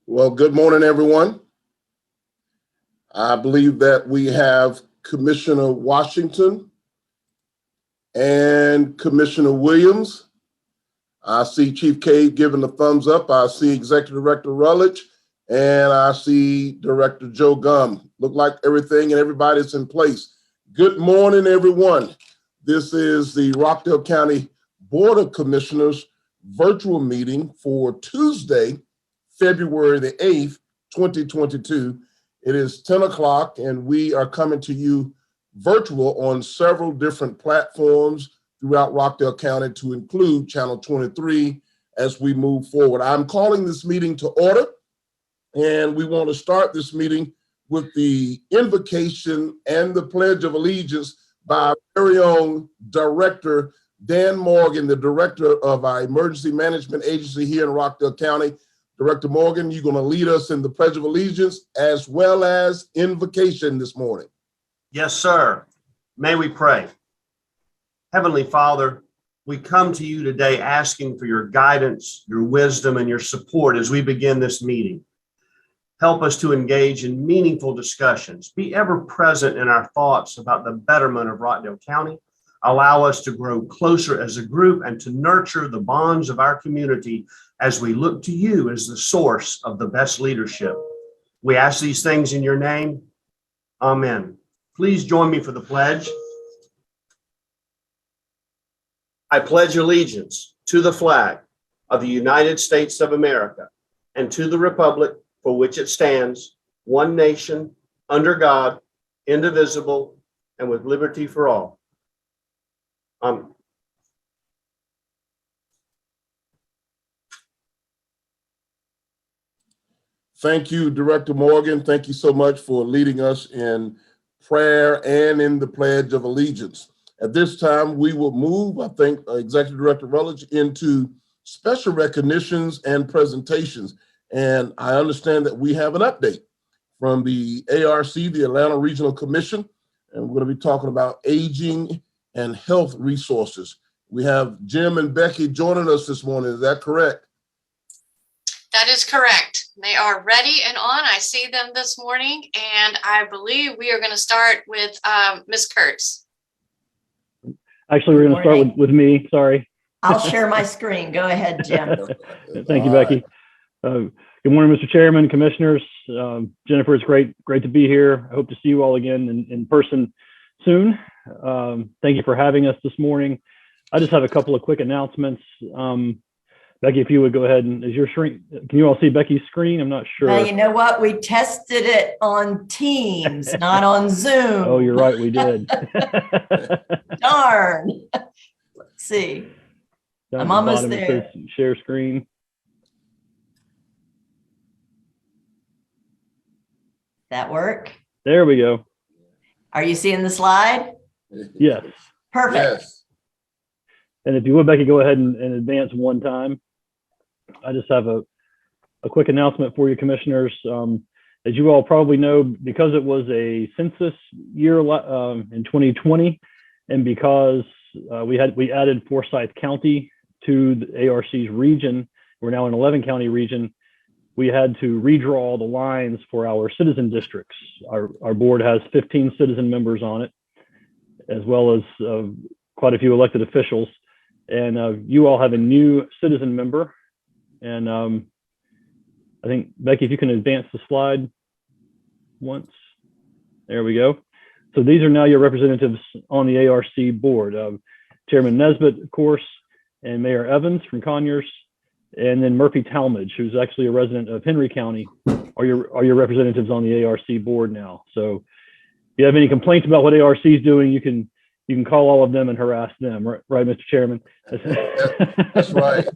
Well, good morning, everyone. I believe that we have Commissioner Washington and Commissioner Williams. I see Chief Cade giving the thumbs up. I see Executive Director Rutledge, and I see Director Joe Gum. Look like everything and everybody's in place. Good morning, everyone. This is the Rockdale County Board of Commissioners virtual meeting for Tuesday, February the 8th, 2022. It is 10 o'clock and we are coming to you virtual on several different platforms throughout Rockdale County to include Channel 23 as we move forward. I'm calling this meeting to order, and we want to start this meeting with the invocation and the Pledge of Allegiance by our very own Director Dan Morgan, the Director of our Emergency Management Agency here in Rockdale County. Director Morgan, you're going to lead us in the Pledge of Allegiance as well as invocation this morning. Yes, sir. May we pray. Heavenly Father, we come to you today asking for your guidance, your wisdom, and your support as we begin this meeting. Help us to engage in meaningful discussions. Be ever present in our thoughts about the betterment of Rockdale County. Allow us to grow closer as a group and to nurture the bonds of our community as we look to you as the source of the best leadership. We ask these things in your name. Amen. Please join me for the pledge. I pledge allegiance to the flag of the United States of America and to the republic for which it stands, one nation, under God, indivisible, and with liberty for all. Thank you, Director Morgan. Thank you so much for leading us in prayer and in the Pledge of Allegiance. At this time, we will move, I think, Executive Director Rutledge, into special recognitions and presentations. And I understand that we have an update from the ARC, the Atlanta Regional Commission, and we're going to be talking about aging and health resources. We have Jim and Becky joining us this morning. Is that correct? That is correct. They are ready and on. I see them this morning, and I believe we are going to start with Ms. Kurtz. Actually, we're going to start with me. Sorry. I'll share my screen. Go ahead, Jim. Thank you, Becky. Good morning, Mr. Chairman, Commissioners. Jennifer, it's great to be here. I hope to see you all again in person soon. Thank you for having us this morning. I just have a couple of quick announcements. Becky, if you would go ahead and is your screen, can you all see Becky's screen? I'm not sure. Well, you know what? We tested it on Teams, not on Zoom. Oh, you're right. We did. Darn. Let's see. I'm almost there. Share screen. That work? There we go. Are you seeing the slide? Yes. Perfect. Yes. And if you would, Becky, go ahead and advance one time. I just have a quick announcement for you, Commissioners. As you all probably know, because it was a census year in 2020, and because we added Forsyth County to the ARC's region, we're now an 11-county region, we had to redraw the lines for our citizen districts. Our board has 15 citizen members on it, as well as quite a few elected officials. And you all have a new citizen member. And I think, Becky, if you can advance the slide once. There we go. So these are now your representatives on the ARC board. Chairman Nesbitt, of course, and Mayor Evans from Conyers, and then Murphy Talmadge, who's actually a resident of Henry County, are your representatives on the ARC board now. So if you have any complaints about what ARC is doing, you can call all of them and harass them, right, Mr. Chairman? That's right.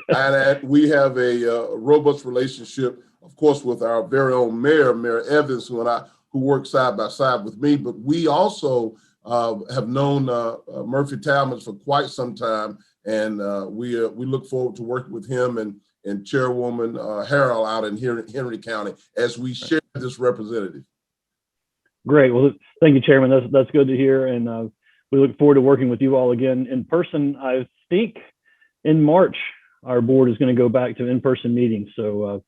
And we have a robust relationship, of course, with our very own Mayor Evans, who works side by side with me. But we also have known Murphy Talmadge for quite some time, and we look forward to working with him and Chairwoman Harrell out in Henry County as we share this representative. Great. Well, thank you, Chairman. That's good to hear, and we look forward to working with you all again in person. I think in March, our board is going to go back to in-person meetings. So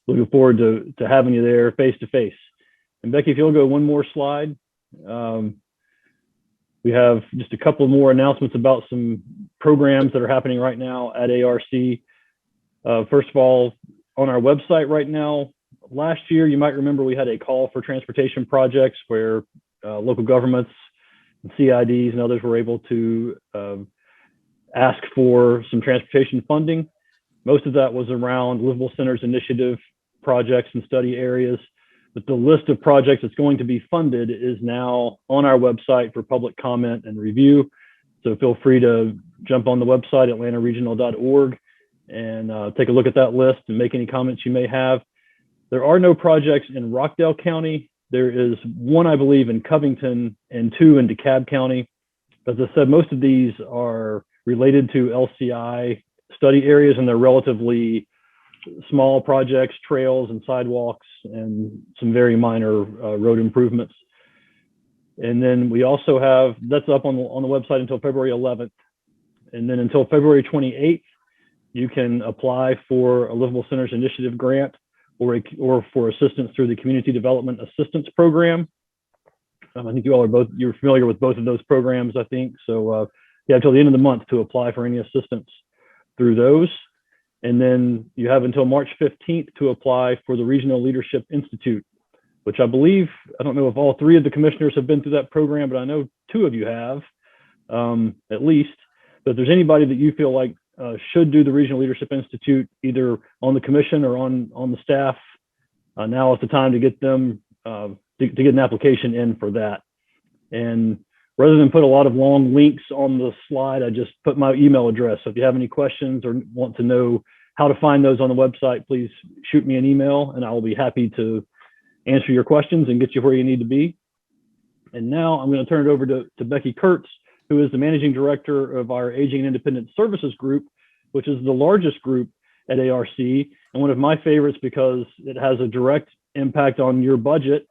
looking forward to having you there face to face. And Becky, if you'll go one more slide. We have just a couple more announcements about some programs that are happening right now at ARC. First of all, on our website right now, last year, you might remember we had a call for transportation projects where local governments, and CIDs and others were able to ask for some transportation funding. Most of that was around Livable Centers Initiative projects and study areas. But the list of projects that's going to be funded is now on our website for public comment and review. So feel free to jump on the website, atlantaregional.org, and take a look at that list and make any comments you may have. There are no projects in Rockdale County. There is one, I believe, in Covington and two in DeKalb County. As I said, most of these are related to LCI study areas, and they're relatively small projects, trails and sidewalks, and some very minor road improvements. And then we also have, that's up on the website until February 11th. And then until February 28th, you can apply for a Livable Centers Initiative grant or for assistance through the Community Development Assistance Program. I think you all are you're familiar with both of those programs, I think. So yeah, until the end of the month to apply for any assistance through those. And then you have until March 15th to apply for the Regional Leadership Institute, which I believe, I don't know if all three of the commissioners have been through that program, but I know two of you have, at least. But if there's anybody that you feel like should do the Regional Leadership Institute, either on the commission or on the staff, now is the time to get them, to get an application in for that. And rather than put a lot of long links on the slide, I just put my email address. So if you have any questions or want to know how to find those on the website, please shoot me an email and I will be happy to answer your questions and get you where you need to be. And now I'm going to turn it over to Becky Kurtz, who is the Managing Director of our Aging and Independent Services Group, which is the largest group at ARC, and one of my favorites because it has a direct impact on your budget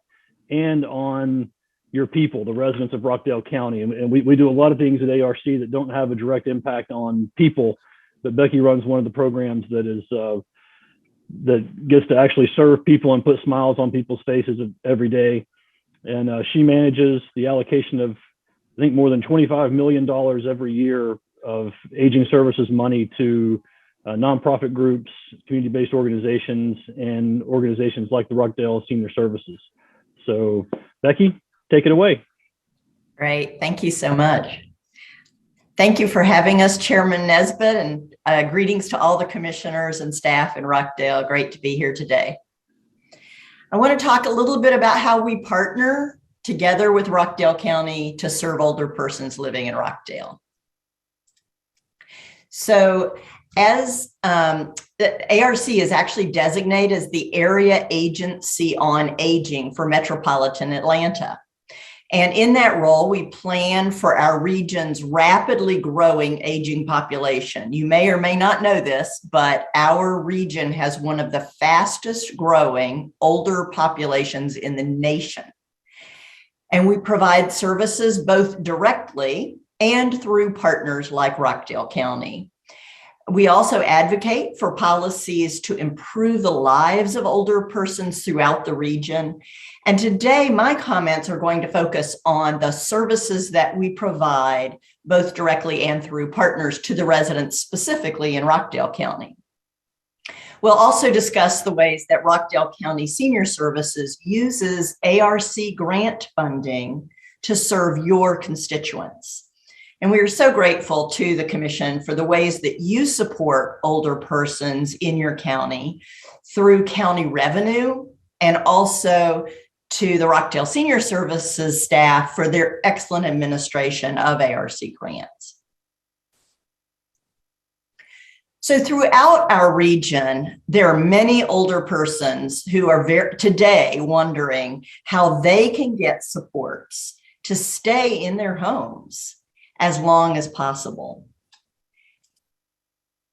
and on your people, the residents of Rockdale County. And we do a lot of things at ARC that don't have a direct impact on people, but Becky runs one of the programs that is that gets to actually serve people and put smiles on people's faces every day. And she manages the allocation of, I think, more than $25 million every year of aging services money to nonprofit groups, community-based organizations, and organizations like the Rockdale Senior Services. So Becky, take it away. Great. Thank you so much. Thank you for having us, Chairman Nesbitt, and greetings to all the commissioners and staff in Rockdale. Great to be here today. I want to talk a little bit about how we partner together with Rockdale County to serve older persons living in Rockdale. So as the ARC is actually designated as the Area Agency on Aging for Metropolitan Atlanta. And in that role, we plan for our region's rapidly growing aging population. You may or may not know this, but our region has one of the fastest growing older populations in the nation. And we provide services both directly and through partners like Rockdale County. We also advocate for policies to improve the lives of older persons throughout the region. And today, my comments are going to focus on the services that we provide both directly and through partners to the residents specifically in Rockdale County. We'll also discuss the ways that Rockdale County Senior Services uses ARC grant funding to serve your constituents. And we are so grateful to the Commission for the ways that you support older persons in your county through county revenue, and also to the Rockdale Senior Services staff for their excellent administration of ARC grants. So throughout our region, there are many older persons who are today wondering how they can get supports to stay in their homes as long as possible.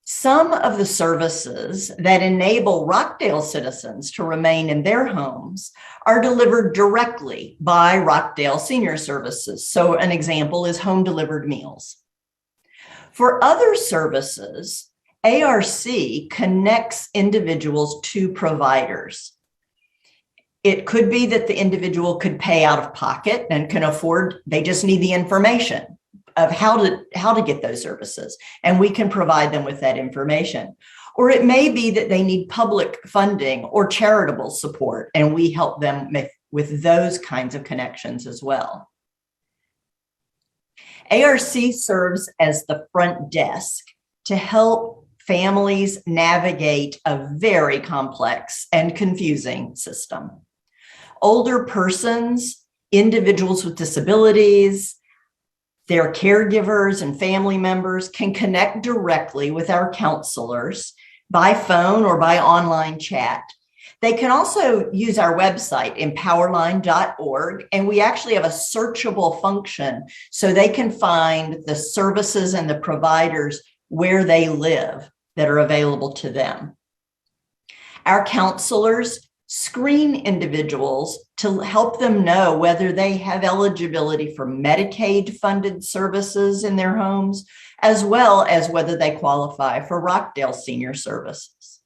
Some of the services that enable Rockdale citizens to remain in their homes are delivered directly by Rockdale Senior Services. So an example is home delivered meals. For other services, ARC connects individuals to providers. It could be that the individual could pay out of pocket and can afford, they just need the information of how to get those services, and we can provide them with that information. Or it may be that they need public funding or charitable support, and we help them with those kinds of connections as well. ARC serves as the front desk to help families navigate a very complex and confusing system. Older persons, individuals with disabilities, their caregivers and family members can connect directly with our counselors by phone or by online chat. They can also use our website, empowerline.org, and we actually have a searchable function so they can find the services and the providers where they live that are available to them. Our counselors screen individuals to help them know whether they have eligibility for Medicaid-funded services in their homes, as well as whether they qualify for Rockdale Senior Services.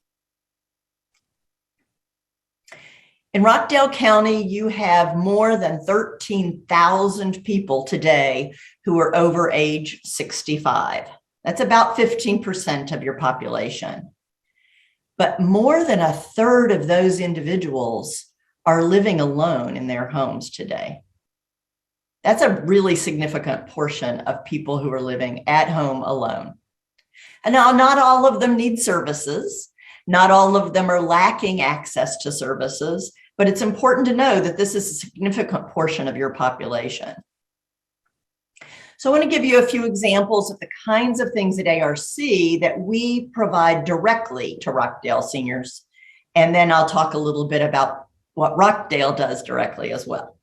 In Rockdale County, you have more than 13,000 people today who are over age 65. That's about 15% of your population. But more than a third of those individuals are living alone in their homes today. That's a really significant portion of people who are living at home alone. And now, not all of them need services. Not all of them are lacking access to services, but it's important to know that this is a significant portion of your population. So I want to give you a few examples of the kinds of things at ARC that we provide directly to Rockdale seniors. And then I'll talk a little bit about what Rockdale does directly as well.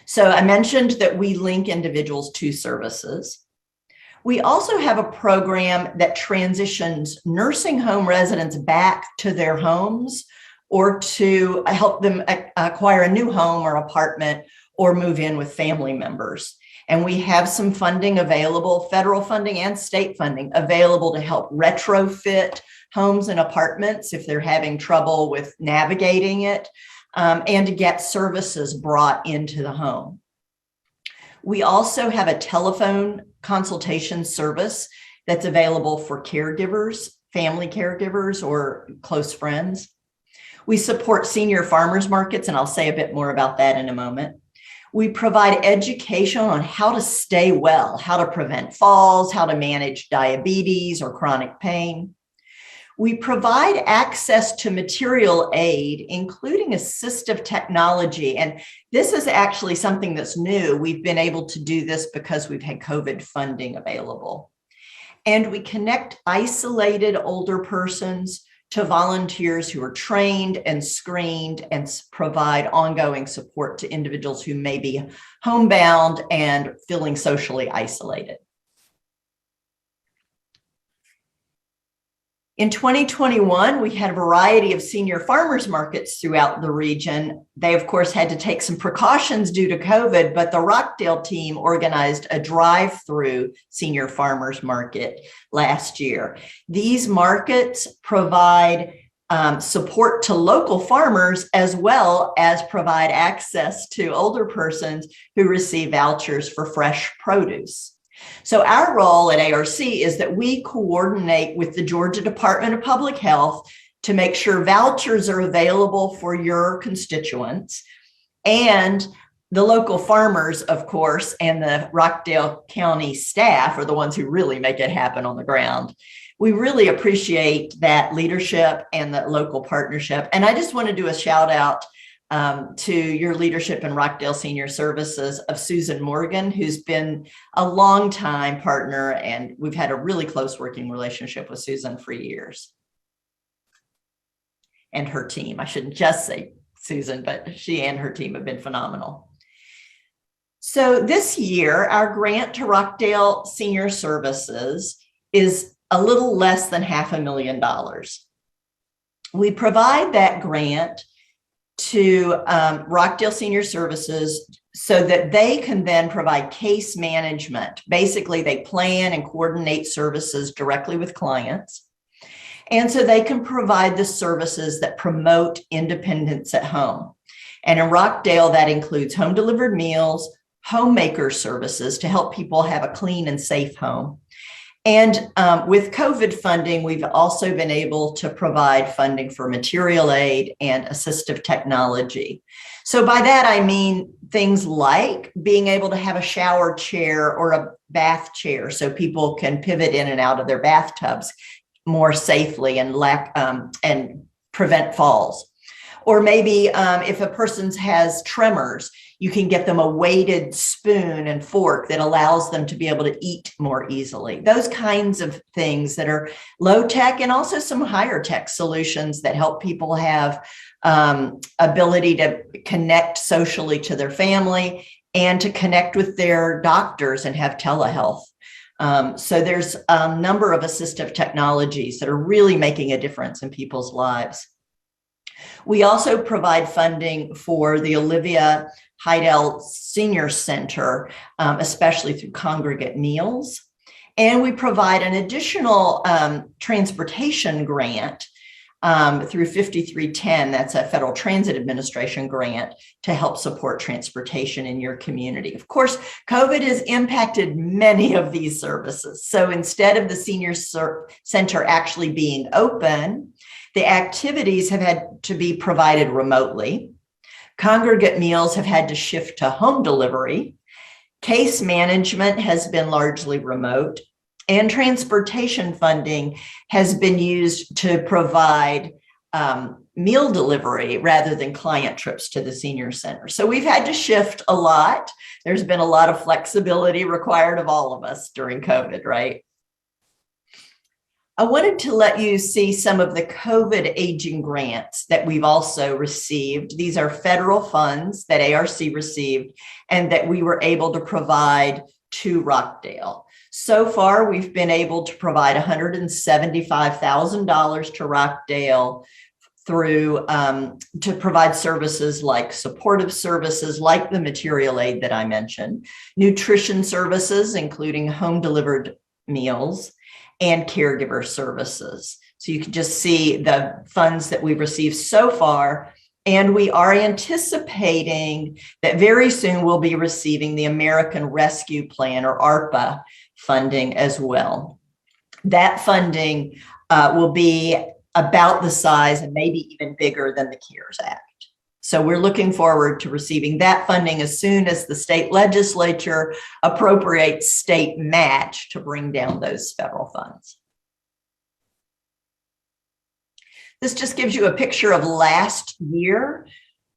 So I mentioned that we link individuals to services. We also have a program that transitions nursing home residents back to their homes or to help them acquire a new home or apartment or move in with family members. And we have some funding available, federal funding and state funding available to help retrofit homes and apartments if they're having trouble with navigating it, and to get services brought into the home. We also have a telephone consultation service that's available for caregivers, family caregivers, or close friends. We support senior farmers markets, and I'll say a bit more about that in a moment. We provide education on how to stay well, how to prevent falls, how to manage diabetes or chronic pain. We provide access to material aid, including assistive technology. And this is actually something that's new. We've been able to do this because we've had COVID funding available. And we connect isolated older persons to volunteers who are trained and screened and provide ongoing support to individuals who may be homebound and feeling socially isolated. In 2021, we had a variety of senior farmers markets throughout the region. They, of course, had to take some precautions due to COVID, but the Rockdale team organized a drive-through senior farmers market last year. These markets provide support to local farmers as well as provide access to older persons who receive vouchers for fresh produce. So our role at ARC is that we coordinate with the Georgia Department of Public Health to make sure vouchers are available for your constituents, and the local farmers, of course, and the Rockdale County staff are the ones who really make it happen on the ground. We really appreciate that leadership and that local partnership. And I just want to do a shout out to your leadership in Rockdale Senior Services of Susan Morgan, who's been a longtime partner, and we've had a really close working relationship with Susan for years. And her team, I shouldn't just say Susan, but she and her team have been phenomenal. So this year, our grant to Rockdale Senior Services is a little less than $500,000. We provide that grant to Rockdale Senior Services so that they can then provide case management. Basically, they plan and coordinate services directly with clients. And so they can provide the services that promote independence at home. And in Rockdale, that includes home delivered meals, homemaker services to help people have a clean and safe home. And with COVID funding, we've also been able to provide funding for material aid and assistive technology. So by that, I mean things like being able to have a shower chair or a bath chair so people can pivot in and out of their bathtubs more safely and prevent falls. Or maybe if a person has tremors, you can get them a weighted spoon and fork that allows them to be able to eat more easily. Those kinds of things that are low tech, and also some higher tech solutions that help people have ability to connect socially to their family and to connect with their doctors and have telehealth. So there's a number of assistive technologies that are really making a difference in people's lives. We also provide funding for the Olivia Heidel Senior Center, especially through congregate meals. And we provide an additional transportation grant through 5310, that's a Federal Transit Administration grant to help support transportation in your community. Of course, COVID has impacted many of these services. So instead of the senior center actually being open, the activities have had to be provided remotely. Congregate meals have had to shift to home delivery. Case management has been largely remote. And transportation funding has been used to provide meal delivery rather than client trips to the senior center. So we've had to shift a lot. There's been a lot of flexibility required of all of us during COVID, right? I wanted to let you see some of the COVID aging grants that we've also received. These are federal funds that ARC received and that we were able to provide to Rockdale. So far, we've been able to provide $175,000 to Rockdale through to provide services like supportive services, like the material aid that I mentioned, nutrition services, including home delivered meals, and caregiver services. So you can just see the funds that we've received so far. And we are anticipating that very soon we'll be receiving the American Rescue Plan, or ARPA, funding as well. That funding will be about the size and maybe even bigger than the CARES Act. So we're looking forward to receiving that funding as soon as the state legislature appropriates state match to bring down those federal funds. This just gives you a picture of last year.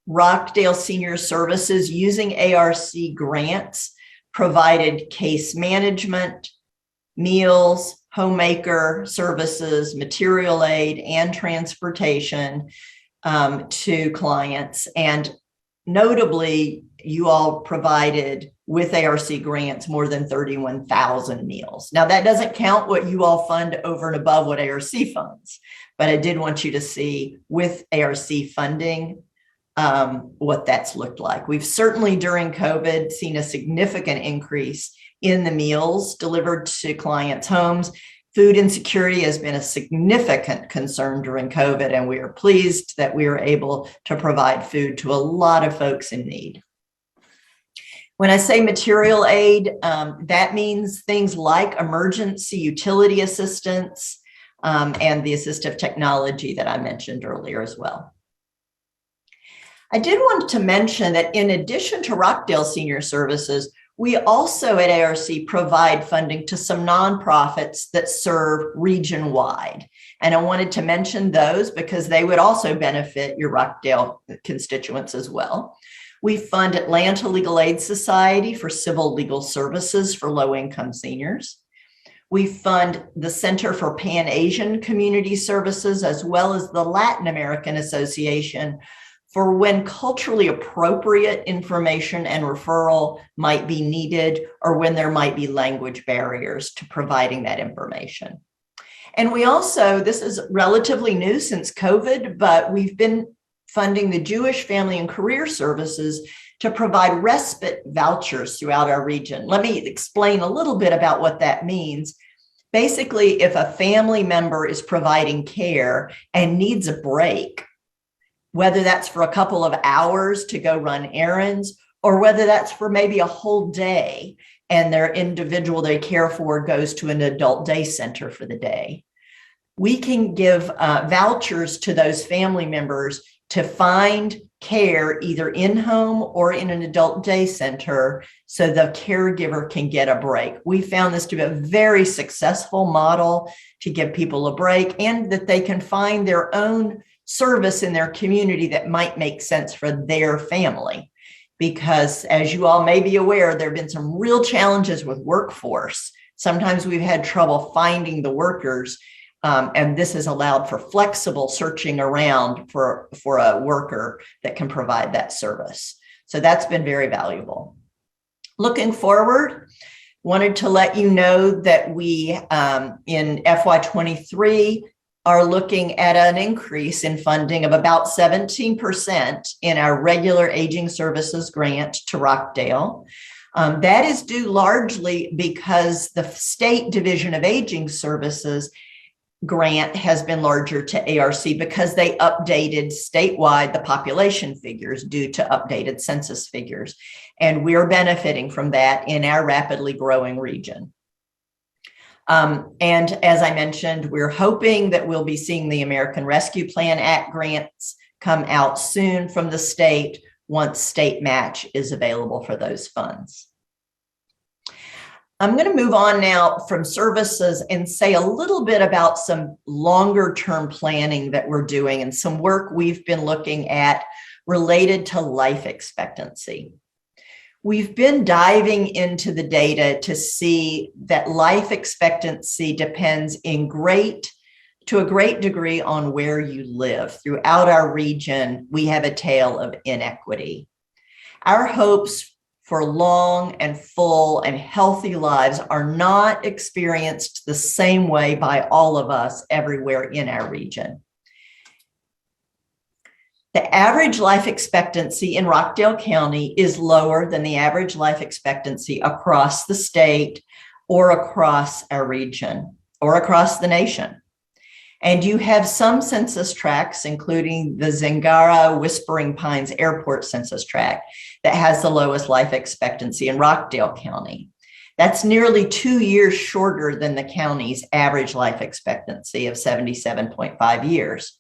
Rockdale Senior Services, using ARC grants, provided case management, meals, homemaker services, material aid, and transportation to clients. And notably, you all provided with ARC grants more than 31,000 meals. Now, that doesn't count what you all fund over and above what ARC funds, but I did want you to see with ARC funding what that's looked like. We've certainly during COVID seen a significant increase in the meals delivered to clients' homes. Food insecurity has been a significant concern during COVID, and we are pleased that we are able to provide food to a lot of folks in need. When I say material aid, that means things like emergency utility assistance and the assistive technology that I mentioned earlier as well. I did want to mention that in addition to Rockdale Senior Services, we also at ARC provide funding to some nonprofits that serve region-wide. And I wanted to mention those because they would also benefit your Rockdale constituents as well. We fund Atlanta Legal Aid Society for civil legal services for low-income seniors. We fund the Center for Pan-Asian Community Services, as well as the Latin American Association, for when culturally appropriate information and referral might be needed, or when there might be language barriers to providing that information. And we also, this is relatively new since COVID, but we've been funding the Jewish Family and Career Services to provide respite vouchers throughout our region. Let me explain a little bit about what that means. Basically, if a family member is providing care and needs a break, whether that's for a couple of hours to go run errands, or whether that's for maybe a whole day and their individual they care for goes to an adult day center for the day, we can give vouchers to those family members to find care either in home or in an adult day center so the caregiver can get a break. We found this to be a very successful model to give people a break and that they can find their own service in their community that might make sense for their family. Because as you all may be aware, there have been some real challenges with workforce. Sometimes we've had trouble finding the workers. And this has allowed for flexible searching around for a worker that can provide that service. So that's been very valuable. Looking forward, wanted to let you know that we in FY23 are looking at an increase in funding of about 17% in our regular aging services grant to Rockdale. That is due largely because the State Division of Aging Services grant has been larger to ARC because they updated statewide the population figures due to updated census figures. And we're benefiting from that in our rapidly growing region. And as I mentioned, we're hoping that we'll be seeing the American Rescue Plan Act grants come out soon from the state once state match is available for those funds. I'm going to move on now from services and say a little bit about some longer term planning that we're doing and some work we've been looking at related to life expectancy. We've been diving into the data to see that life expectancy depends to a great degree on where you live. Throughout our region, we have a tale of inequity. Our hopes for long and full and healthy lives are not experienced the same way by all of us everywhere in our region. The average life expectancy in Rockdale County is lower than the average life expectancy across the state or across our region or across the nation. And you have some census tracts, including the Zingara Whispering Pines Airport Census Tract, that has the lowest life expectancy in Rockdale County. That's nearly 2 years shorter than the county's average life expectancy of 77.5 years.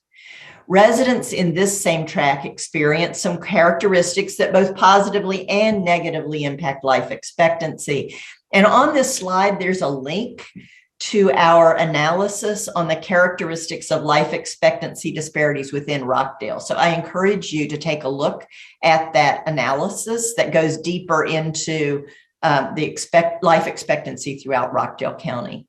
Residents in this same tract experience some characteristics that both positively and negatively impact life expectancy. And on this slide, there's a link to our analysis on the characteristics of life expectancy disparities within Rockdale. So I encourage you to take a look at that analysis that goes deeper into life expectancy throughout Rockdale County.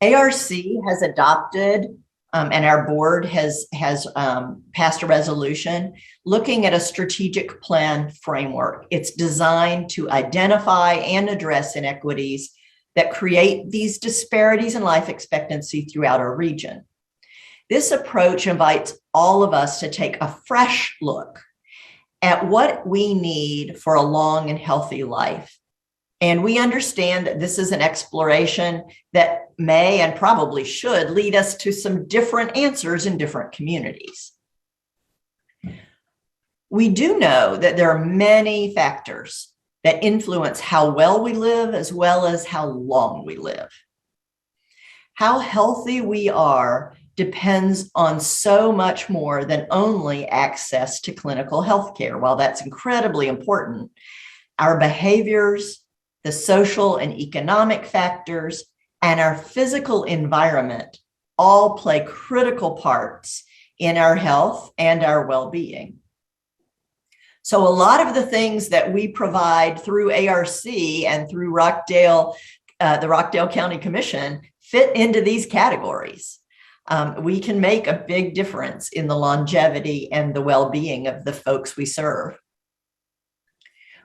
ARC has adopted and our board has passed a resolution looking at a strategic plan framework. It's designed to identify and address inequities that create these disparities in life expectancy throughout our region. This approach invites all of us to take a fresh look at what we need for a long and healthy life. And we understand that this is an exploration that may and probably should lead us to some different answers in different communities. We do know that there are many factors that influence how well we live as well as how long we live. How healthy we are depends on so much more than only access to clinical health care. While that's incredibly important, our behaviors, the social and economic factors, and our physical environment all play critical parts in our health and our well-being. So a lot of the things that we provide through ARC and through Rockdale, the Rockdale County Commission, fit into these categories. We can make a big difference in the longevity and the well-being of the folks we serve.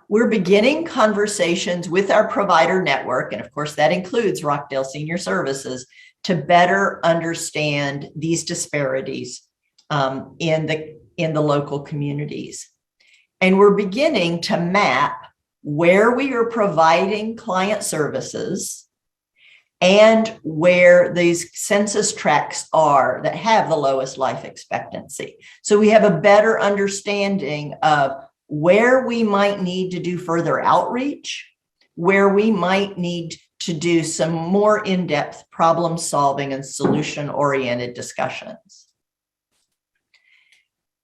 We're beginning conversations with our provider network, and of course that includes Rockdale Senior Services, to better understand these disparities in the local communities. And we're beginning to map where we are providing client services and where these census tracts are that have the lowest life expectancy. So we have a better understanding of where we might need to do further outreach, where we might need to do some more in-depth problem solving and solution-oriented discussions.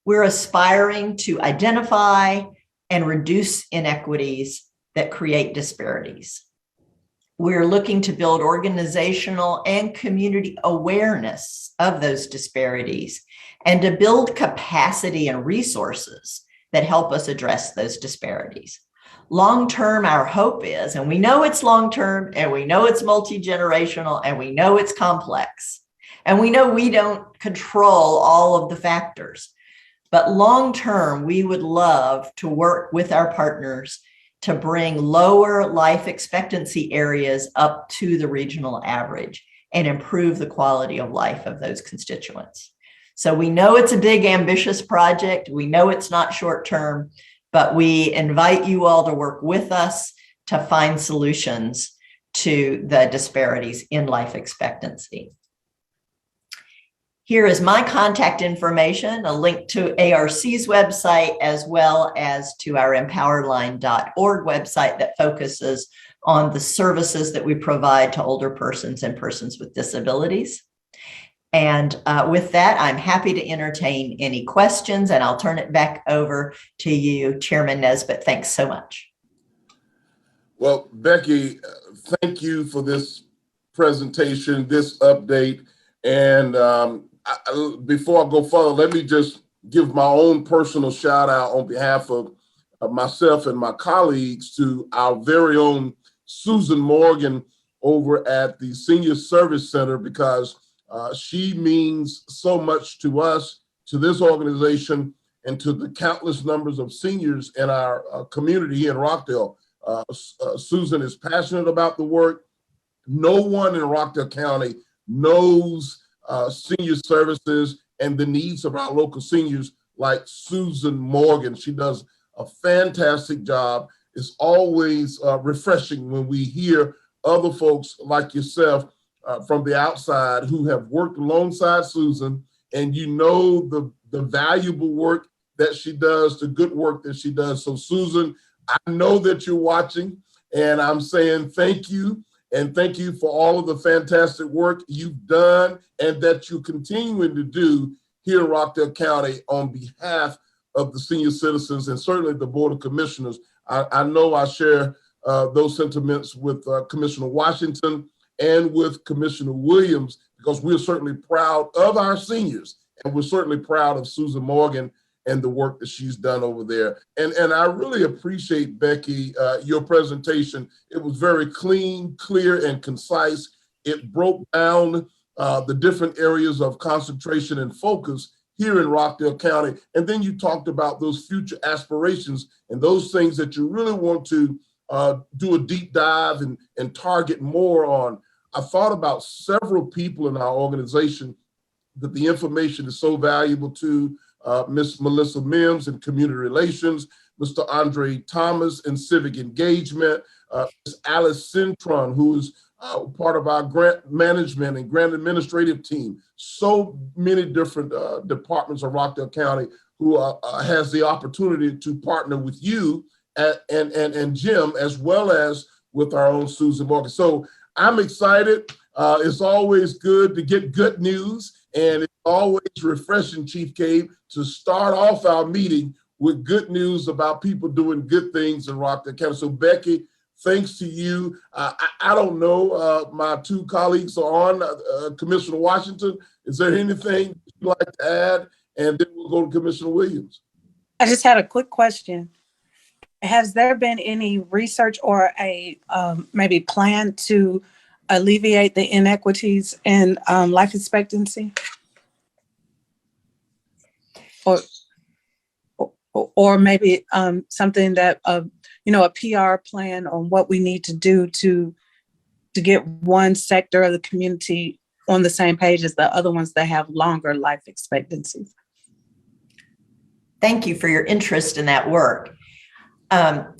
We're aspiring to identify and reduce inequities that create disparities. We're looking to build organizational and community awareness of those disparities and to build capacity and resources that help us address those disparities. Long-term, our hope is, and we know it's long-term, and we know it's multi-generational, and we know it's complex, and we know we don't control all of the factors. But long-term, we would love to work with our partners to bring lower life expectancy areas up to the regional average and improve the quality of life of those constituents. So we know it's a big, ambitious project. We know it's not short-term, but we invite you all to work with us to find solutions to the disparities in life expectancy. Here is my contact information, a link to ARC's website, as well as to our empowerline.org website that focuses on the services that we provide to older persons and persons with disabilities. And with that, I'm happy to entertain any questions, and I'll turn it back over to you, Chairman Nesbitt. Thanks so much. Well, Becky, thank you for this presentation, this update. And before I go further, let me just give my own personal shout out on behalf of myself and my colleagues to our very own Susan Morgan over at the Senior Service Center, because she means so much to us, to this organization, and to the countless numbers of seniors in our community here in Rockdale. Susan is passionate about the work. No one in Rockdale County knows senior services and the needs of our local seniors like Susan Morgan. She does a fantastic job. It's always refreshing when we hear other folks like yourself from the outside who have worked alongside Susan, and you know the valuable work that she does, the good work that she does. So Susan, I know that you're watching, and I'm saying thank you, and thank you for all of the fantastic work you've done and that you're continuing to do here in Rockdale County on behalf of the senior citizens and certainly the Board of Commissioners. I know I share those sentiments with Commissioner Washington and with Commissioner Williams, because we're certainly proud of our seniors, and we're certainly proud of Susan Morgan and the work that she's done over there. And I really appreciate, Becky, your presentation. It was very clean, clear, and concise. It broke down the different areas of concentration and focus here in Rockdale County. And then you talked about those future aspirations and those things that you really want to do a deep dive and target more on. I thought about several people in our organization that the information is so valuable to. Miss Melissa Mims in Community Relations, Mr. Andre Thomas in Civic Engagement, Ms. Alice Cintron, who's part of our grant management and grant administrative team. So many different departments of Rockdale County who has the opportunity to partner with you and Jim, as well as with our own Susan Morgan. So I'm excited. It's always good to get good news, and it's always refreshing, Chief Cave, to start off our meeting with good news about people doing good things in Rockdale County. So Becky, thanks to you. I don't know, my two colleagues are on. Commissioner Washington, is there anything you'd like to add? And then we'll go to Commissioner Williams. I just had a quick question. Has there been any research or a maybe plan to alleviate the inequities in life expectancy? Or maybe something that, a PR plan on what we need to do to get one sector of the community on the same page as the other ones that have longer life expectancies? Thank you for your interest in that work. Commissioner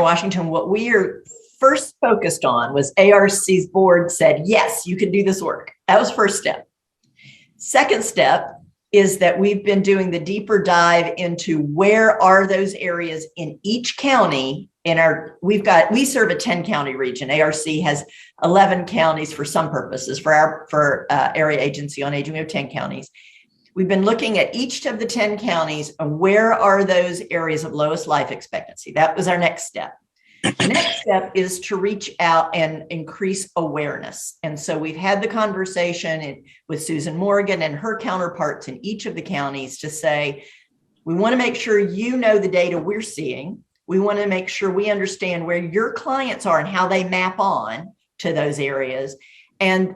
Washington, what we are first focused on was ARC's board said, yes, you can do this work. That was first step. Second step is that we've been doing the deeper dive into where are those areas in each county. We serve a 10 county region. ARC has 11 counties for some purposes. For our area agency on aging, we have 10 counties. We've been looking at each of the 10 counties and where are those areas of lowest life expectancy. That was our next step. The next step is to reach out and increase awareness. And so we've had the conversation with Susan Morgan and her counterparts in each of the counties to say, we want to make sure you know the data we're seeing. We want to make sure we understand where your clients are and how they map on to those areas. And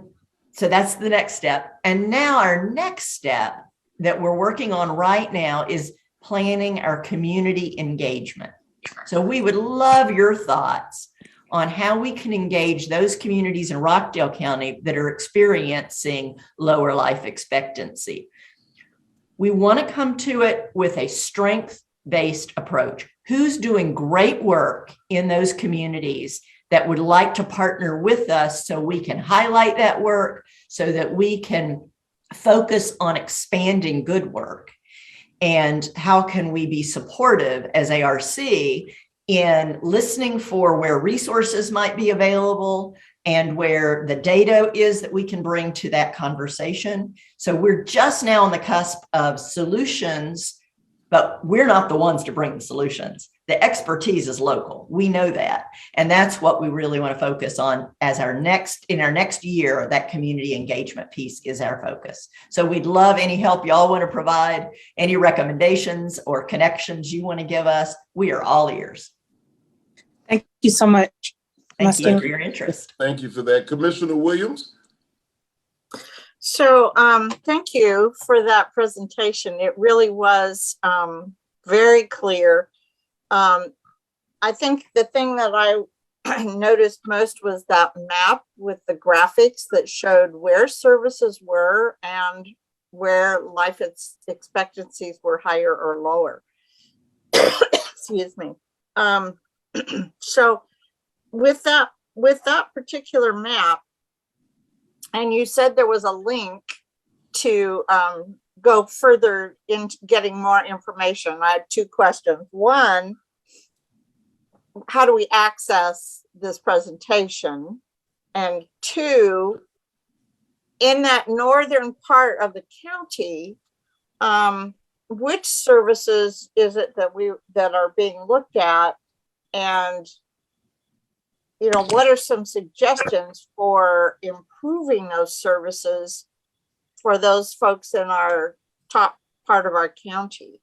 so that's the next step. And now our next step that we're working on right now is planning our community engagement. So we would love your thoughts on how we can engage those communities in Rockdale County that are experiencing lower life expectancy. We want to come to it with a strength-based approach. Who's doing great work in those communities that would like to partner with us so we can highlight that work, so that we can focus on expanding good work? And how can we be supportive as ARC in listening for where resources might be available and where the data is that we can bring to that conversation? So we're just now on the cusp of solutions, but we're not the ones to bring the solutions. The expertise is local. We know that. And that's what we really want to focus on as in our next year. That community engagement piece is our focus. So we'd love any help y'all want to provide, any recommendations or connections you want to give us. We are all ears. Thank you so much. Thank you for your interest. Thank you for that. Commissioner Williams? So thank you for that presentation. It really was very clear. I think the thing that I noticed most was that map with the graphics that showed where services were and where life expectancies were higher or lower. Excuse me. So with that particular map, and you said there was a link to go further into getting more information. I had two questions. One, how do we access this presentation? And two, in that northern part of the county, which services is it that are being looked at? And what are some suggestions for improving those services for those folks in our top part of our county?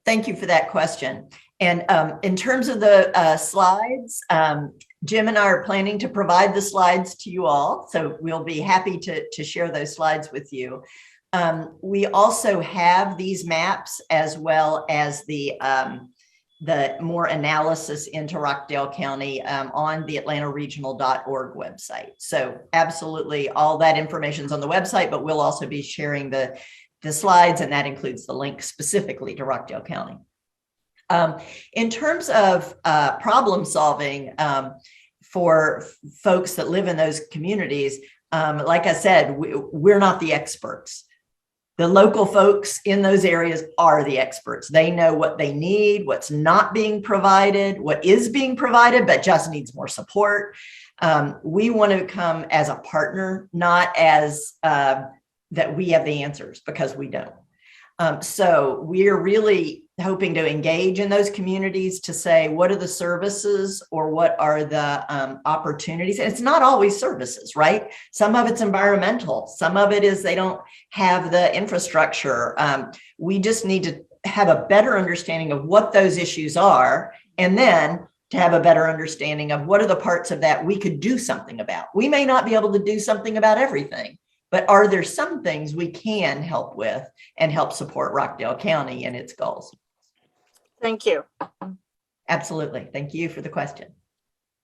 Thank you for that question. And in terms of the slides, Jim and I are planning to provide the slides to you all. So we'll be happy to share those slides with you. We also have these maps as well as the more analysis into Rockdale County on the atlantaregional.org website. So absolutely all that information is on the website, but we'll also be sharing the slides, and that includes the link specifically to Rockdale County. In terms of problem solving for folks that live in those communities, like I said, we're not the experts. The local folks in those areas are the experts. They know what they need, what's not being provided, what is being provided, but just needs more support. We want to come as a partner, not as that we have the answers, because we don't. So we're really hoping to engage in those communities to say, what are the services or what are the opportunities? And it's not always services, right? Some of it's environmental. Some of it is they don't have the infrastructure. We just need to have a better understanding of what those issues are, and then to have a better understanding of what are the parts of that we could do something about. We may not be able to do something about everything, but are there some things we can help with and help support Rockdale County and its goals? Thank you. Absolutely. Thank you for the question.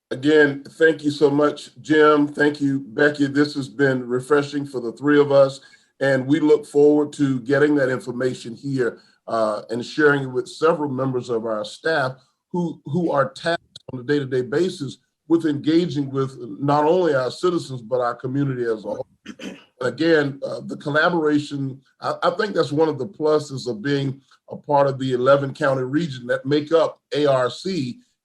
Again, thank you so much, Jim. Thank you, Becky. This has been refreshing for the three of us. And we look forward to getting that information here and sharing it with several members of our staff who are tasked on a day-to-day basis with engaging with not only our citizens, but our community as a whole. Again, the collaboration, I think that's one of the pluses of being a part of the 11 county region that make up ARC,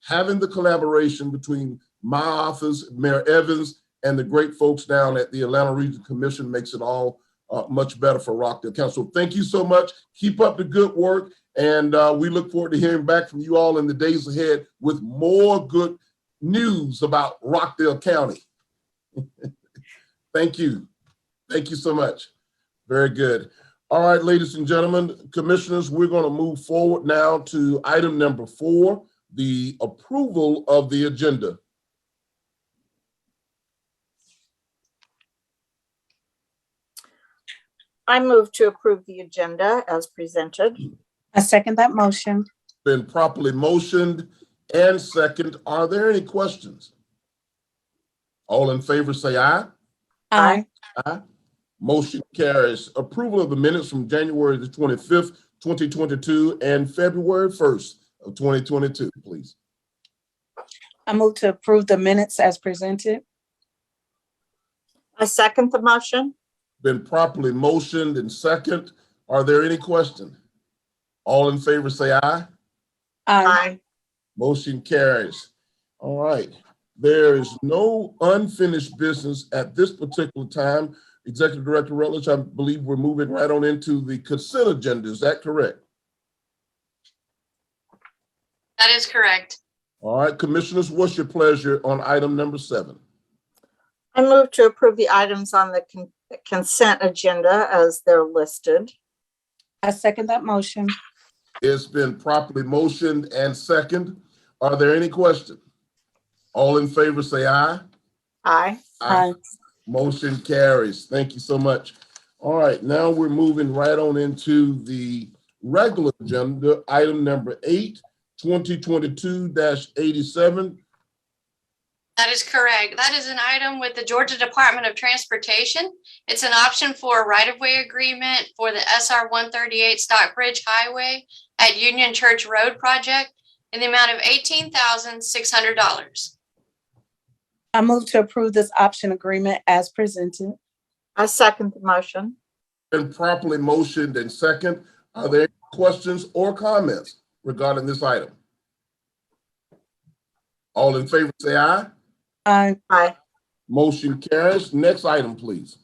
having the collaboration between my office, Mayor Evans, and the great folks down at the Atlanta Region Commission makes it all much better for Rockdale County. So thank you so much. Keep up the good work. And we look forward to hearing back from you all in the days ahead with more good news about Rockdale County. Thank you. Thank you so much. Very good. All right, ladies and gentlemen, commissioners, we're going to move forward now to item number 4, the approval of the agenda. I move to approve the agenda as presented. I second that motion. Been properly motioned and second. Are there any questions? All in favor say aye. Aye. Aye. Motion carries. Approval of the minutes from January the 25th, 2022 and February 1st of 2022, please. I move to approve the minutes as presented. I second the motion. Been properly motioned and second. Are there any questions? All in favor say aye. Aye. Motion carries. All right. There is no unfinished business at this particular time. Executive Director Rutledge, I believe we're moving right on into the consent agenda. Is that correct? That is correct. All right, commissioners, what's your pleasure on item number 7? I move to approve the items on the consent agenda as they're listed. I second that motion. It's been properly motioned and second. Are there any questions? All in favor say aye. Aye. Aye. Motion carries. Thank you so much. All right, now we're moving right on into the regular agenda, item number 8, 2022-87. That is correct. That is an item with the Georgia Department of Transportation. It's an option for a right-of-way agreement for the SR 138 Stockbridge Highway at Union Church Road project in the amount of $18,600. I move to approve this option agreement as presented. I second the motion. Been properly motioned and second. Are there any questions or comments regarding this item? All in favor say aye. Aye. Aye. Motion carries. Next item, please.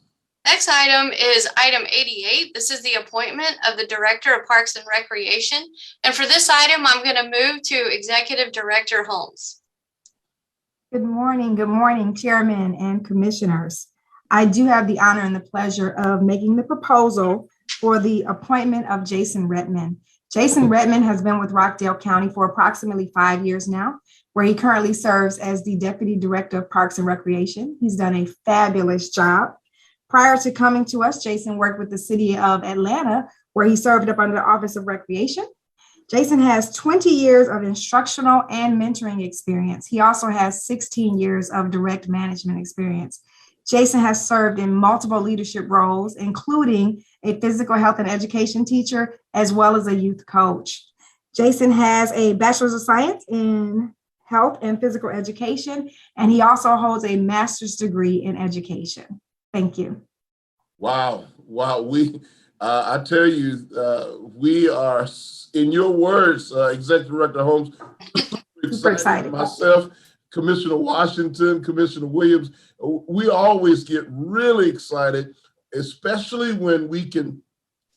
Next item is item 88. This is the appointment of the Director of Parks and Recreation. And for this item, I'm going to move to Executive Director Holmes. Good morning, Chairman and Commissioners. I do have the honor and the pleasure of making the proposal for the appointment of Jason Redman. Jason Redman has been with Rockdale County for approximately 5 years now, where he currently serves as the Deputy Director of Parks and Recreation. He's done a fabulous job. Prior to coming to us, Jason worked with the City of Atlanta, where he served up under the Office of Recreation. Jason has 20 years of instructional and mentoring experience. He also has 16 years of direct management experience. Jason has served in multiple leadership roles, including a physical health and education teacher, as well as a youth coach. Jason has a Bachelor's of Science in Health and Physical Education, and he also holds a master's degree in education. Thank you. Wow. I tell you, we are, in your words, Executive Director Holmes, Super excited. Myself, Commissioner Washington, Commissioner Williams, we always get really excited, especially when we can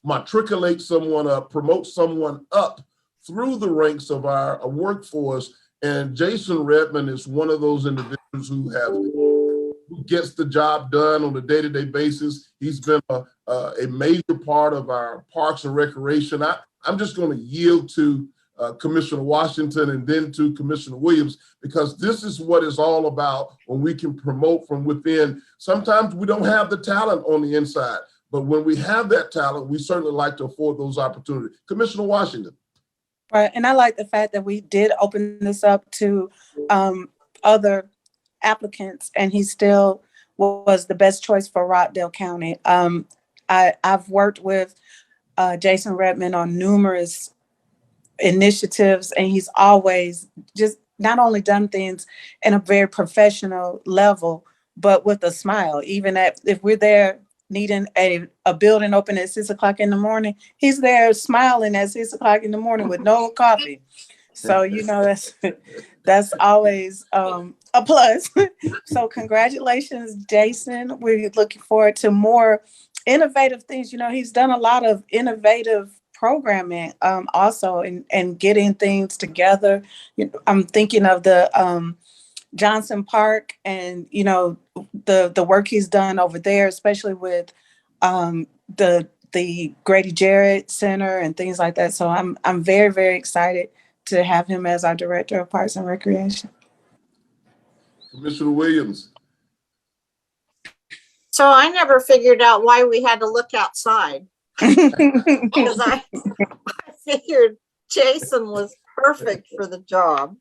matriculate someone up, promote someone up through the ranks of our workforce. And Jason Redman is one of those individuals who gets the job done on a day-to-day basis. He's been a major part of our Parks and Recreation. I'm just going to yield to Commissioner Washington and then to Commissioner Williams, because this is what it's all about when we can promote from within. Sometimes we don't have the talent on the inside, but when we have that talent, we certainly like to afford those opportunities. Commissioner Washington. Right, and I like the fact that we did open this up to other applicants, and he still was the best choice for Rockdale County. I I've worked with Jason Redmond on numerous initiatives, and he's always just not only done things in a very professional level, but with a smile. Even if we're there needing a building open at 6 o'clock in the morning, he's there smiling at 6 o'clock in the morning with no coffee. So, that's always a plus. So congratulations, Jason. We're looking forward to more innovative things. He's done a lot of innovative programming also, and getting things together. I'm thinking of the Johnson Park, and the work he's done over there, especially with the Grady Jarrett Center and things like that. So I'm very, very excited to have him as our Director of Parks and Recreation. Commissioner Williams. So I never figured out why we had to look outside, because I figured Jason was perfect for the job.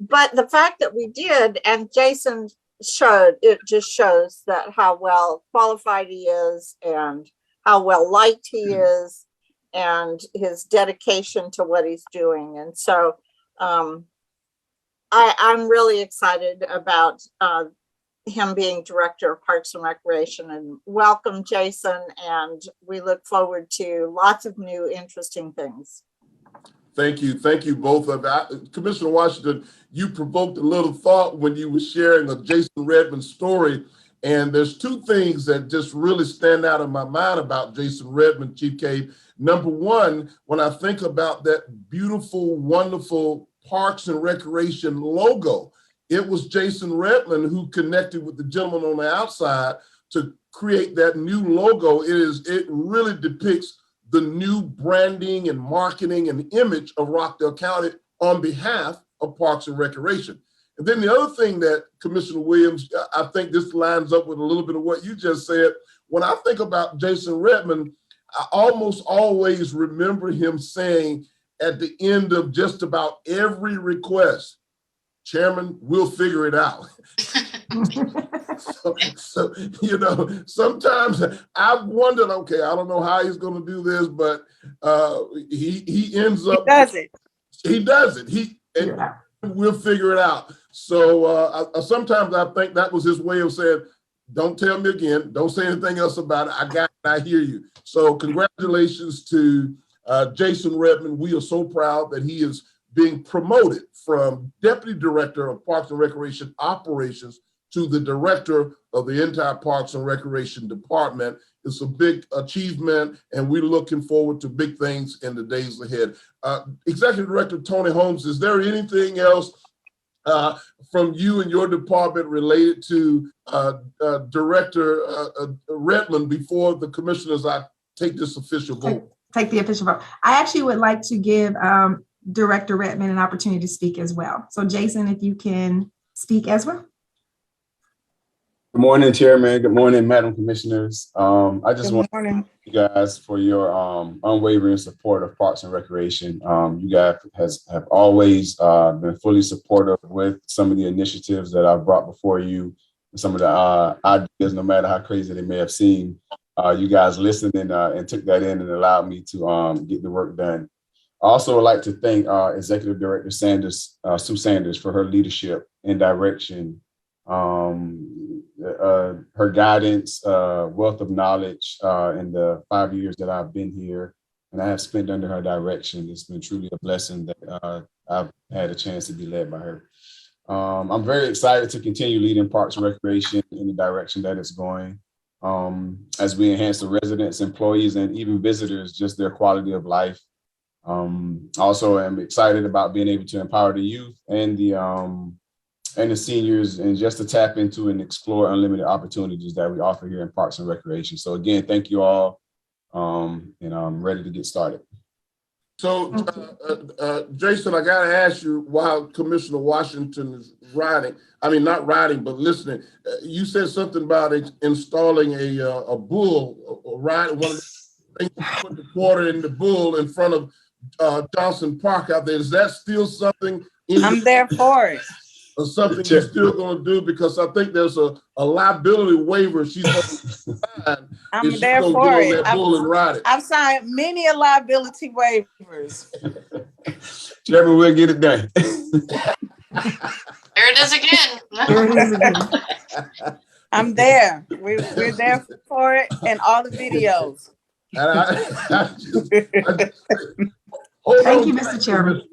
But the fact that we did, and Jason it just shows that how well qualified he is and how well liked he is, and his dedication to what he's doing. And so I'm really excited about him being Director of Parks and Recreation, and welcome, Jason. And we look forward to lots of new interesting things. Thank you. Thank you both of you. Commissioner Washington, you provoked a little thought when you were sharing a Jason Redmond story. And there's two things that just really stand out in my mind about Jason Redmond, Chief Cave. Number one, when I think about that beautiful, wonderful Parks and Recreation logo, it was Jason Redmond who connected with the gentleman on the outside to create that new logo. It really depicts the new branding and marketing and image of Rockdale County on behalf of Parks and Recreation. And then the other thing that Commissioner Williams, I think this lines up with a little bit of what you just said. When I think about Jason Redmond, I almost always remember him saying at the end of just about every request, Chairman, we'll figure it out. So, sometimes I've wondered, okay, I don't know how he's going to do this, but he ends up. He does it. We'll figure it out. So sometimes I think that was his way of saying, don't tell me again. Don't say anything else about it. I got it. I hear you. So congratulations to Jason Redmond. We are so proud that he is being promoted from Deputy Director of Parks and Recreation Operations to the Director of the entire Parks and Recreation Department. It's a big achievement, and we're looking forward to big things in the days ahead. Executive Director Tony Holmes, is there anything else from you and your department related to Director Redmond before the commissioners take this official vote? Take the official vote. I actually would like to give Director Redmond an opportunity to speak as well. So Jason, if you can speak as well. Good morning, Chairman. Good morning, Madam Commissioners. I just want to thank you guys for your unwavering support of Parks and Recreation. You guys have always been fully supportive with some of the initiatives that I've brought before you, and some of the ideas, no matter how crazy they may have seemed. You guys listened and took that in and allowed me to get the work done. I also would like to thank Executive Director Sue Sanders, for her leadership and direction, her guidance, wealth of knowledge in the 5 years that I've been here and I have spent under her direction. It's been truly a blessing that I've had a chance to be led by her. I'm very excited to continue leading Parks and Recreation in the direction that it's going, as we enhance the residents, employees, and even visitors, just their quality of life. Also, I'm excited about being able to empower the youth and the seniors, and just to tap into and explore unlimited opportunities that we offer here in Parks and Recreation. So again, thank you all, and I'm ready to get started. So, Jason, I got to ask you, while Commissioner Washington is not riding, but listening, you said something about installing a bull, one of the things to put the quarter in the bull in front of Johnson Park out there. Is that still something? I'm there for it. or something you're still going to do? Because I think there's a liability waiver she's going to sign. I'm there for it. Bull and ride it. I've signed many liability waivers. Chairman, we'll get it done. There it is again. There it is again. I'm there. We're there for it, and all the videos. Thank you, Mr. Chairman.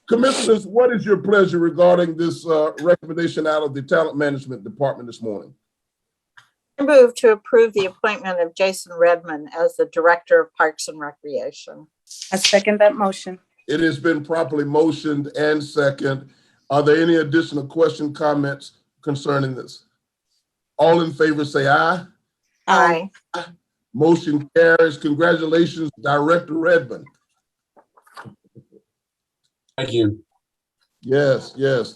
Commissioners, what is your pleasure regarding this recommendation out of the Talent Management Department this morning? I move to approve the appointment of Jason Redmond as the Director of Parks and Recreation. I second that motion. It has been properly motioned and second. Are there any additional questions, comments concerning this? All in favor say aye. Aye. Motion carries. Congratulations, Director Redmond. Thank you. Yes, yes.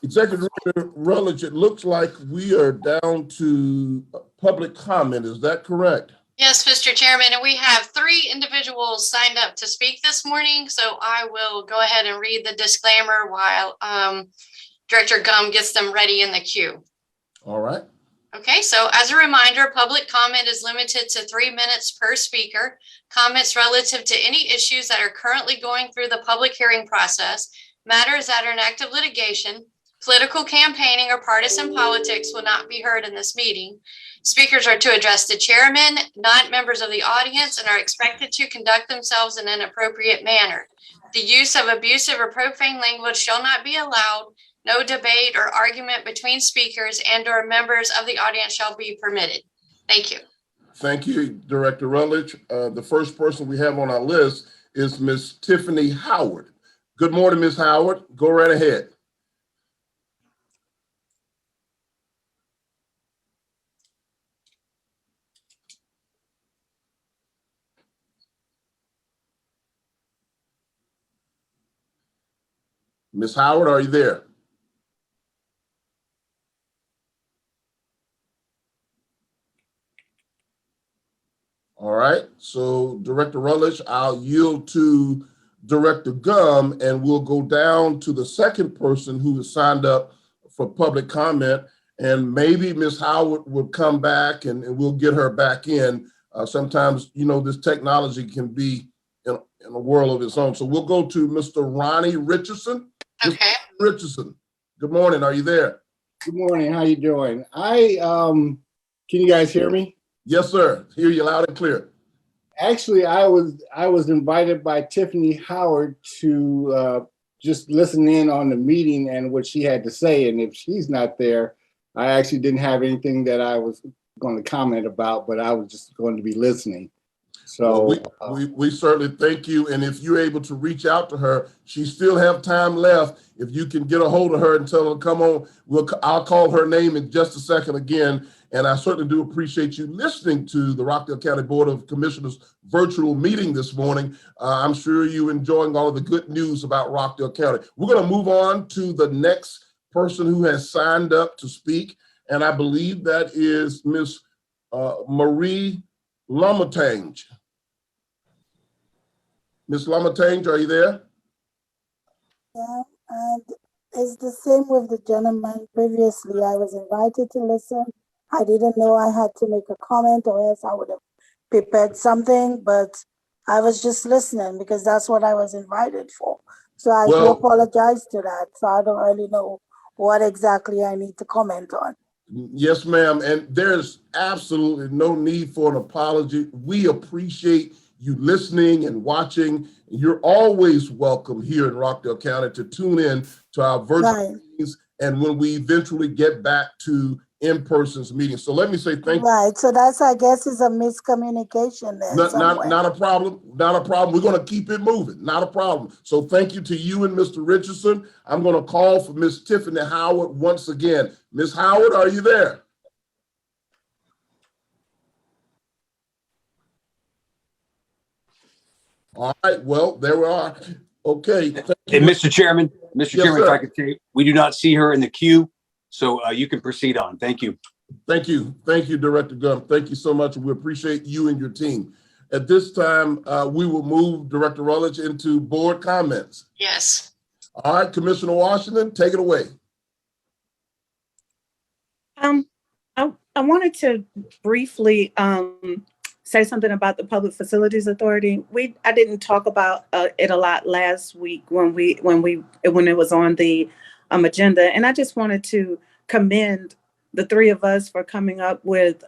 Executive Director Rutledge, it looks like we are down to public comment. Is that correct? Yes, Mr. Chairman, and we have 3 individuals signed up to speak this morning, so I will go ahead and read the disclaimer while Director Gum gets them ready in the queue. All right. Okay, so as a reminder, public comment is limited to 3 minutes per speaker. Comments relative to any issues that are currently going through the public hearing process, matters that are in active litigation, political campaigning, or partisan politics will not be heard in this meeting. Speakers are to address the chairman, not members of the audience, and are expected to conduct themselves in an appropriate manner. The use of abusive or profane language shall not be allowed. No debate or argument between speakers and/or members of the audience shall be permitted. Thank you. Thank you, Director Rutledge. The first person we have on our list is Ms. Tiffany Howard. Good morning, Ms. Howard. Go right ahead. Ms. Howard, are you there? All right, so Director Rutledge, I'll yield to Director Gum, and we'll go down to the second person who has signed up for public comment, and maybe Ms. Howard will come back and we'll get her back in. Sometimes, you know, this technology can be in a world of its own. So we'll go to Mr. Ronnie Richardson. Okay. Mr. Richardson, good morning. Are you there? Good morning. How you doing? Can you guys hear me? Yes, sir. Hear you loud and clear. Actually, I was invited by Tiffany Howard to just listen in on the meeting and what she had to say. And if she's not there, I actually didn't have anything that I was going to comment about, but I was just going to be listening. So we certainly thank you. And if you're able to reach out to her, she still have time left. If you can get a hold of her and tell her, come on, I'll call her name in just a second again. And I certainly do appreciate you listening to the Rockdale County Board of Commissioners virtual meeting this morning. I'm sure you're enjoying all of the good news about Rockdale County. We're going to move on to the next person who has signed up to speak. And I believe that is Miss Marie Lamatange. Ms. Lamatange, are you there? Yeah, and it's the same with the gentleman previously. I was invited to listen. I didn't know I had to make a comment or else I would have prepared something, but I was just listening because that's what I was invited for. So I do apologize to that. So I don't really know what exactly I need to comment on. Yes, ma'am. And there's absolutely no need for an apology. We appreciate you listening and watching. You're always welcome here in Rockdale County to tune in to our virtual meetings and when we eventually get back to in-person meetings. So let me say thank you. Right. So that's, I guess, is a miscommunication there. Not a problem. Not a problem. We're going to keep it moving. Not a problem. So thank you to you and Mr. Richardson. I'm going to call for Miss Tiffany Howard once again. Miss Howard, are you there? All right. Well, there we are. Okay. Hey, Mr. Chairman, Chairman, if I could say, we do not see her in the queue, so you can proceed on. Thank you. Thank you. Thank you, Director Gum. Thank you so much. We appreciate you and your team. At this time, we will move Director Rutledge into board comments. Yes. All right, Commissioner Washington, take it away. I wanted to briefly say something about the Public Facilities Authority. I didn't talk about it a lot last week when it was on the agenda, and I just wanted to commend the three of us for coming up with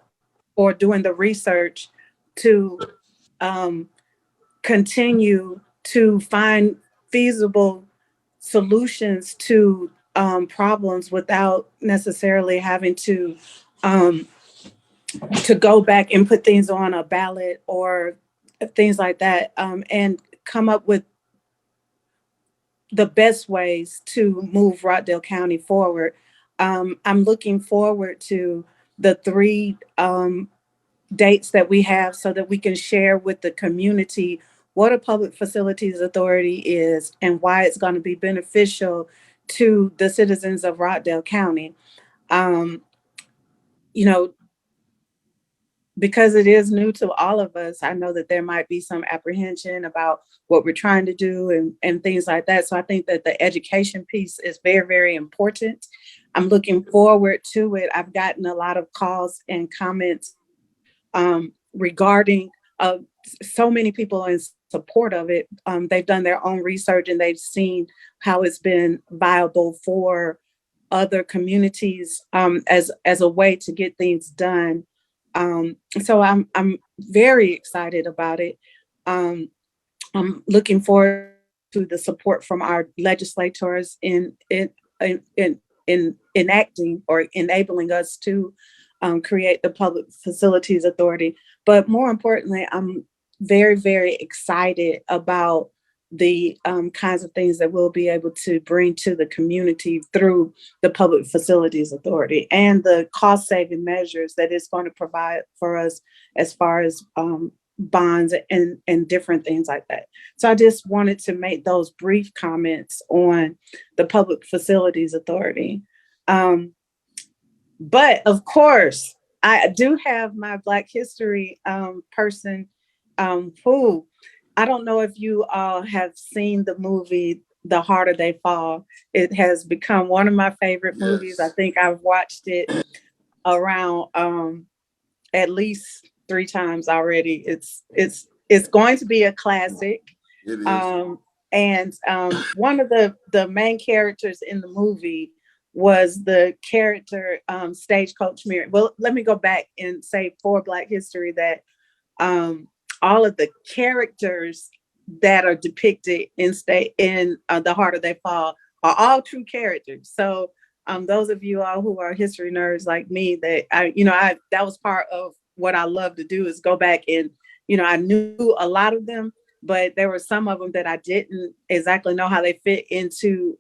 or doing the research to continue to find feasible solutions to problems without necessarily having to go back and put things on a ballot or things like that, and come up with the best ways to move Rockdale County forward. I'm looking forward to the three dates that we have so that we can share with the community what a Public Facilities Authority is and why it's going to be beneficial to the citizens of Rockdale County. You know, because it is new to all of us, I know that there might be some apprehension about what we're trying to do and things like that. So I think that the education piece is very, very important. I'm looking forward to it. I've gotten a lot of calls and comments regarding so many people in support of it. They've done their own research and they've seen how it's been viable for other communities as a way to get things done. So I'm very excited about it. I'm looking forward to the support from our legislators in enacting or enabling us to create the Public Facilities Authority. But more importantly, I'm very, very excited about the kinds of things that we'll be able to bring to the community through the Public Facilities Authority and the cost saving measures that it's going to provide for us as far as bonds and different things like that. So I just wanted to make those brief comments on the Public Facilities Authority. But of course, I do have my Black History person who, I don't know if you all have seen the movie The Harder They Fall. It has become one of my favorite movies. I think I've watched it around at least 3 times already. It's going to be a classic. It is. And one of the main characters in the movie was the character Stagecoach Mary. Well, let me go back and say for Black History that all of the characters that are depicted in The Harder They Fall are all true characters. So those of you all who are history nerds like me, that that was part of what I love to do, is go back and, I knew a lot of them, but there were some of them that I didn't exactly know how they fit into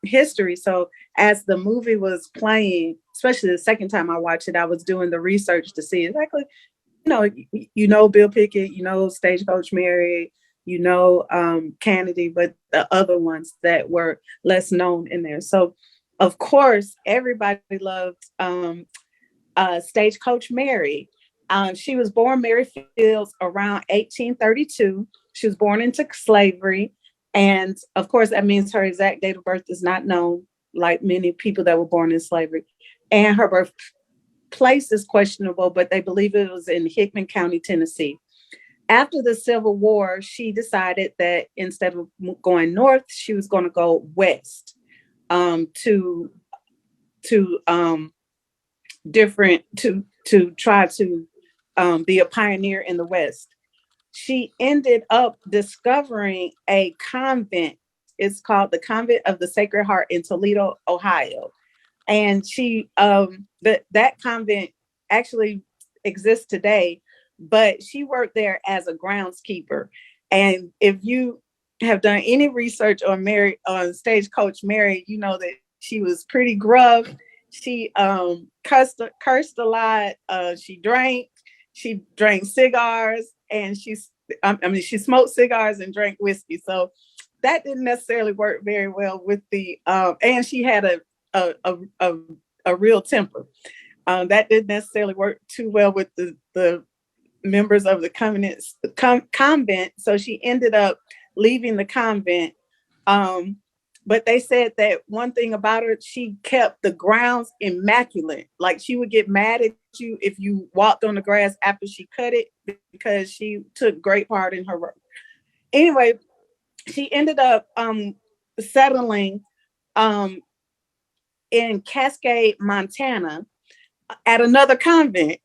history. So as the movie was playing, especially the second time I watched it, I was doing the research to see exactly, Bill Pickett, Stagecoach Mary, Kennedy, but the other ones that were less known in there. So of course, everybody loved Stagecoach Mary. She was born Mary Fields around 1832. She was born into slavery. And of course, that means her exact date of birth is not known, like many people that were born in slavery. And her birthplace is questionable, but they believe it was in Hickman County, Tennessee. After the Civil War, she decided that instead of going north, she was going to go west to try to be a pioneer in the West. She ended up discovering a convent. It's called the Convent of the Sacred Heart in Toledo, Ohio. And that convent actually exists today, but she worked there as a groundskeeper. And if you have done any research on Stagecoach Mary, you know that she was pretty gruff. She cursed a lot. She drank cigars, and she smoked cigars and drank whiskey. So that didn't necessarily work very well with and she had a real temper. That didn't necessarily work too well with the members of the convent. So she ended up leaving the convent. But they said that one thing about her, she kept the grounds immaculate. Like she would get mad at you if you walked on the grass after she cut it because she took great part in her work. Anyway, she ended up settling in Cascade, Montana at another convent.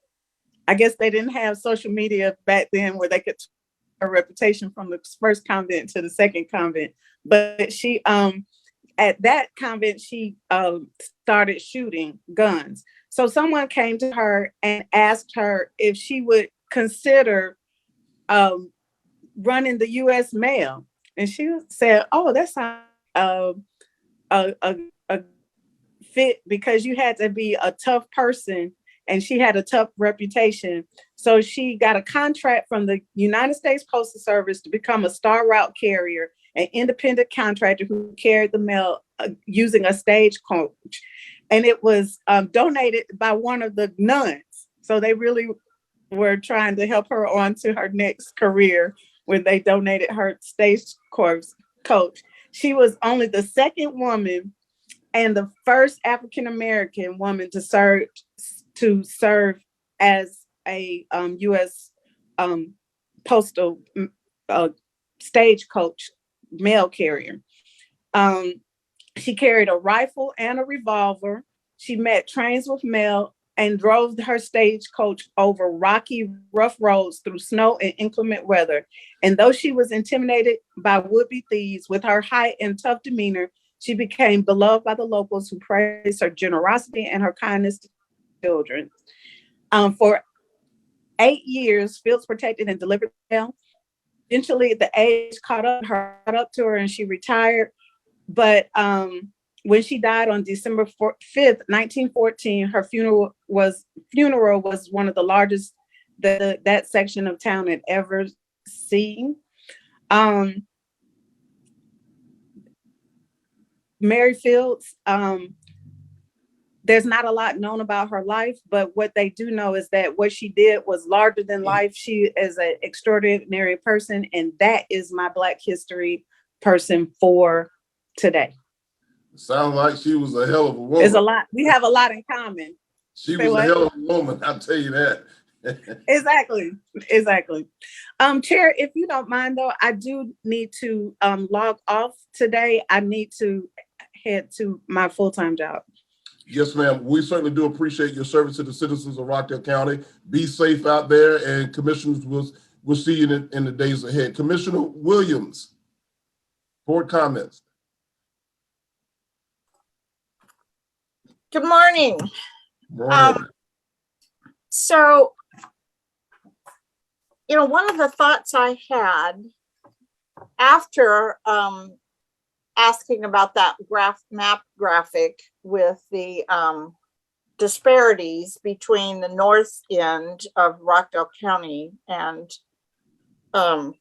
I guess they didn't have social media back then where they could turn her reputation from the first convent to the second convent. But she at that convent, she started shooting guns. So someone came to her and asked her if she would consider running the U.S. mail. And she said, oh, that sounds a fit, because you had to be a tough person and she had a tough reputation. So she got a contract from the United States Postal Service to become a star route carrier, an independent contractor who carried the mail using a stagecoach. And it was donated by one of the nuns. So they really were trying to help her on to her next career when they donated her stagecoach. She was only the second woman and the first African-American woman to serve as a U.S. postal stagecoach mail carrier. She carried a rifle and a revolver. She met trains with mail and drove her stagecoach over rocky, rough roads through snow and inclement weather. And though she was intimidated by would-be thieves, with her height and tough demeanor, she became beloved by the locals who praised her generosity and her kindness to children. For 8 years, Fields protected and delivered mail. Eventually, the age caught up to her and she retired. But when she died on December 5th, 1914, her funeral was one of the largest that section of town had ever seen. Mary Fields, there's not a lot known about her life, but what they do know is that what she did was larger than life. She is an extraordinary person, and that is my Black History person for today. Sounds like she was a hell of a woman. There's a lot. We have a lot in common. She was a hell of a woman, I'll tell you that. Exactly. Chair, if you don't mind though, I do need to log off today. I need to head to my full-time job. Yes, ma'am. We certainly do appreciate your service to the citizens of Rockdale County. Be safe out there, and commissioners will see you in the days ahead. Commissioner Williams, board comments. Good morning. Morning. So, one of the thoughts I had after asking about that map graphic with the disparities between the north end of Rockdale County and the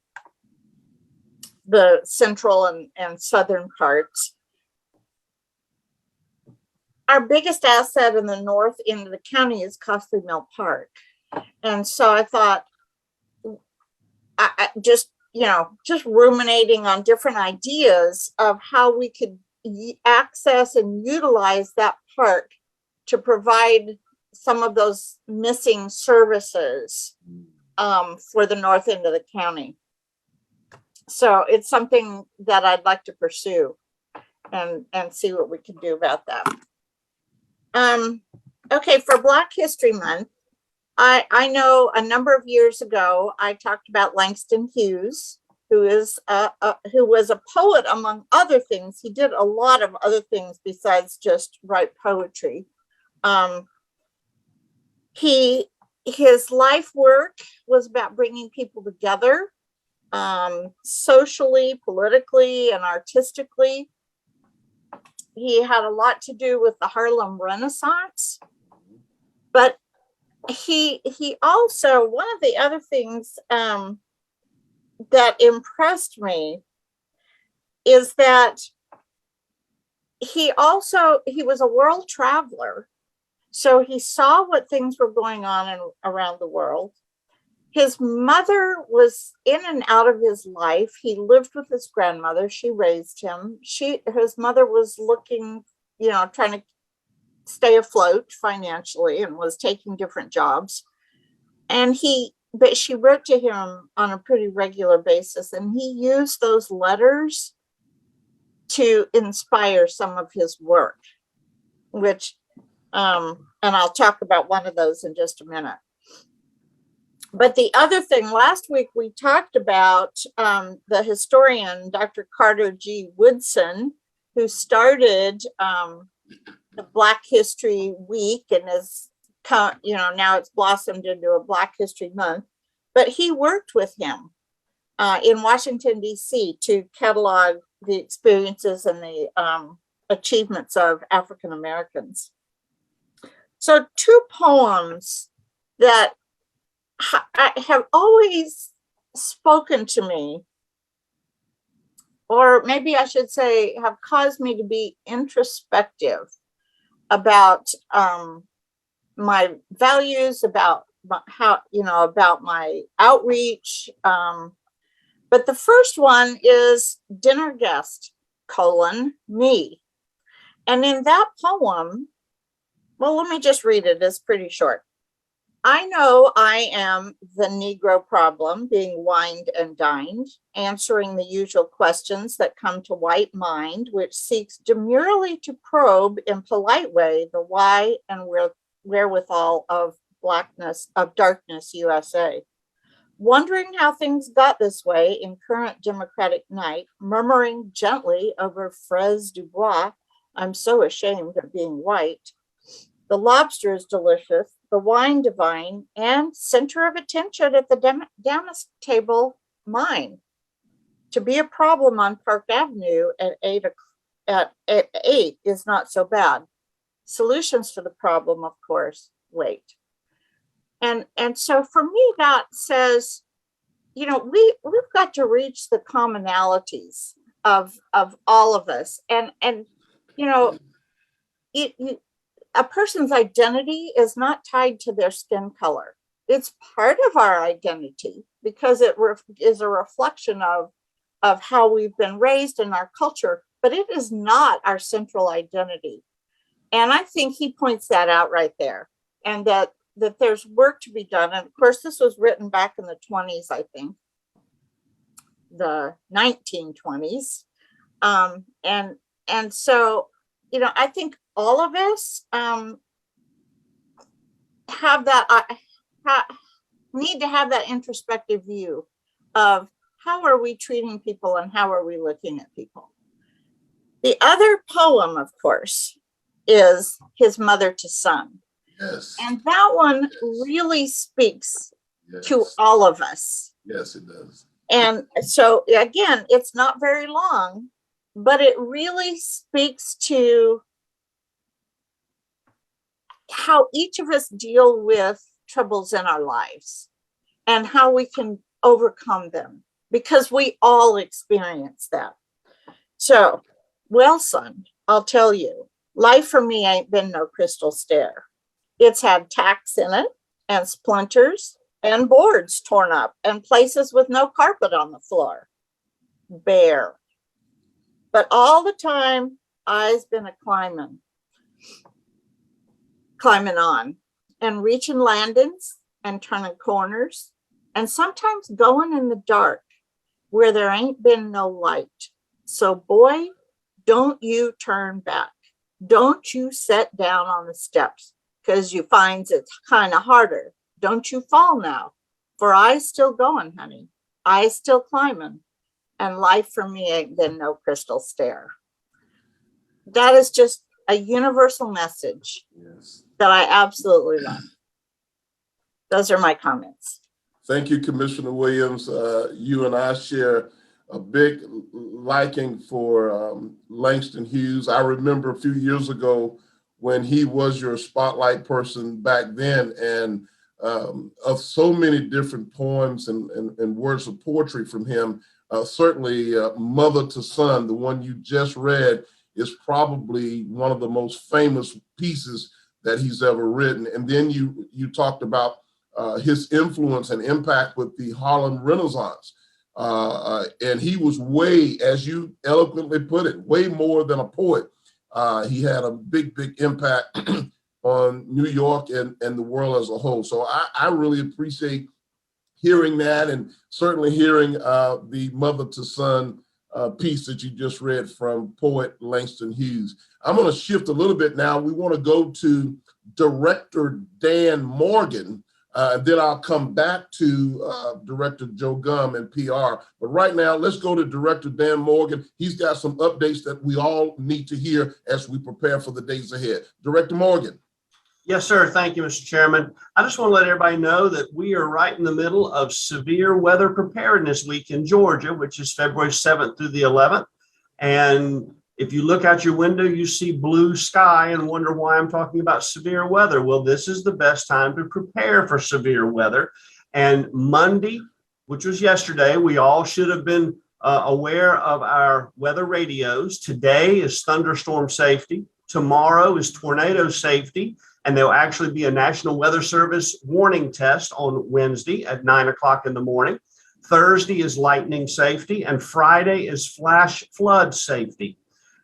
central and southern parts. Our biggest asset in the north end of the county is Costly Mill Park. And so I thought, I just ruminating on different ideas of how we could access and utilize that park to provide some of those missing services for the north end of the county. So it's something that I'd like to pursue and see what we can do about that. Okay, for Black History Month, I know a number of years ago, I talked about Langston Hughes, who was a poet, among other things. He did a lot of other things besides just write poetry. His life work was about bringing people together, socially, politically, and artistically. He had a lot to do with the Harlem Renaissance, but he also, one of the other things that impressed me is that he was a world traveler. So he saw what things were going on around the world. His mother was in and out of his life. He lived with his grandmother. She raised him. His mother was looking, trying to stay afloat financially and was taking different jobs. But she wrote to him on a pretty regular basis, and he used those letters to inspire some of his work, which, and I'll talk about one of those in just a minute. But the other thing, last week we talked about the historian, Dr. Carter G. Woodson, who started the Black History Week and is, now it's blossomed into a Black History Month. But he worked with him in Washington, D.C. to catalog the experiences and the achievements of African Americans. So 2 poems that have always spoken to me, or maybe I should say have caused me to be introspective about my values, about how, about my outreach. But the first one is Dinner Guest, me. And in that poem, well, let me just read it. It's pretty short. I know I am the Negro problem, being wined and dined, answering the usual questions that come to white mind, which seeks demurely to probe in polite way the why and wherewithal of darkness USA. Wondering how things got this way in current democratic night, murmuring gently over fraise du bois, I'm so ashamed of being white. The lobster is delicious, the wine divine, and center of attention at the damask table, mine. To be a problem on Park Avenue at 8 is not so bad. Solutions to the problem, of course, wait. And so for me, that says, we've got to reach the commonalities of all of us. And a person's identity is not tied to their skin color. It's part of our identity because it is a reflection of how we've been raised in our culture, but it is not our central identity. And I think he points that out right there, and that there's work to be done. And of course, this was written back in the 20s, I think, the 1920s. And so, I think all of us need to have that introspective view of how are we treating people and how are we looking at people. The other poem, of course, is His Mother to Son. Yes. And that one really speaks to all of us. Yes, it does. And so again, it's not very long, but it really speaks to how each of us deal with troubles in our lives and how we can overcome them, because we all experience that. So, well, son, I'll tell you, life for me ain't been no crystal stair. It's had tacks in it and splinters and boards torn up and places with no carpet on the floor. Bare. But all the time, I's been a climbing on and reaching landings and turning corners and sometimes going in the dark where there ain't been no light. So boy, don't you turn back. Don't you sit down on the steps because you finds it's kind of harder. Don't you fall now, for I's still going, honey. I's still climbing, and life for me ain't been no crystal stair. That is just a universal message that I absolutely love. Those are my comments. Thank you, Commissioner Williams. You and I share a big liking for Langston Hughes. I remember a few years ago when he was your spotlight person back then, and of so many different poems and words of poetry from him. Certainly Mother to Son, the one you just read, is probably one of the most famous pieces that he's ever written. And then you talked about his influence and impact with the Harlem Renaissance. And he was way, as you eloquently put it, way more than a poet. He had a big, big impact on New York and the world as a whole. So I really appreciate hearing that, and certainly hearing the mother to son piece that you just read from poet Langston Hughes. I'm going to shift a little bit now. We want to go to Director Dan Morgan, and then I'll come back to Director Joe Gum and PR. But right now, let's go to Director Dan Morgan. He's got some updates that we all need to hear as we prepare for the days ahead. Director Morgan. Yes, sir. Thank you, Mr. Chairman. I just want to let everybody know that we are right in the middle of Severe Weather Preparedness Week in Georgia, which is February 7th through the 11th. And if you look out your window, you see blue sky and wonder why I'm talking about severe weather. Well, this is the best time to prepare for severe weather. And Monday, which was yesterday, we all should have been aware of our weather radios. Today is thunderstorm safety. Tomorrow is tornado safety. And there'll actually be a National Weather Service warning test on Wednesday at 9 o'clock in the morning. Thursday is lightning safety, and Friday is flash flood safety.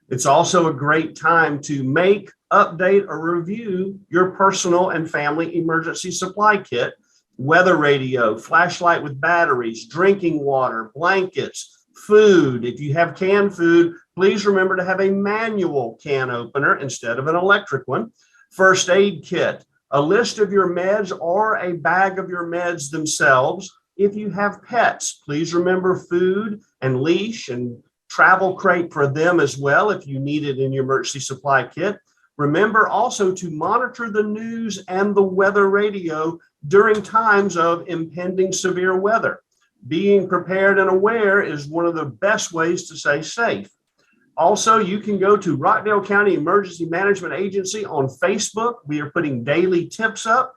It's also a great time to make, update, or review your personal and family emergency supply kit, weather radio, flashlight with batteries, drinking water, blankets, food. If you have canned food, please remember to have a manual can opener instead of an electric one. First aid kit, a list of your meds or a bag of your meds themselves. If you have pets, please remember food and leash and travel crate for them as well if you need it in your emergency supply kit. Remember also to monitor the news and the weather radio during times of impending severe weather. Being prepared and aware is one of the best ways to stay safe. Also, you can go to Rockdale County Emergency Management Agency on Facebook. We are putting daily tips up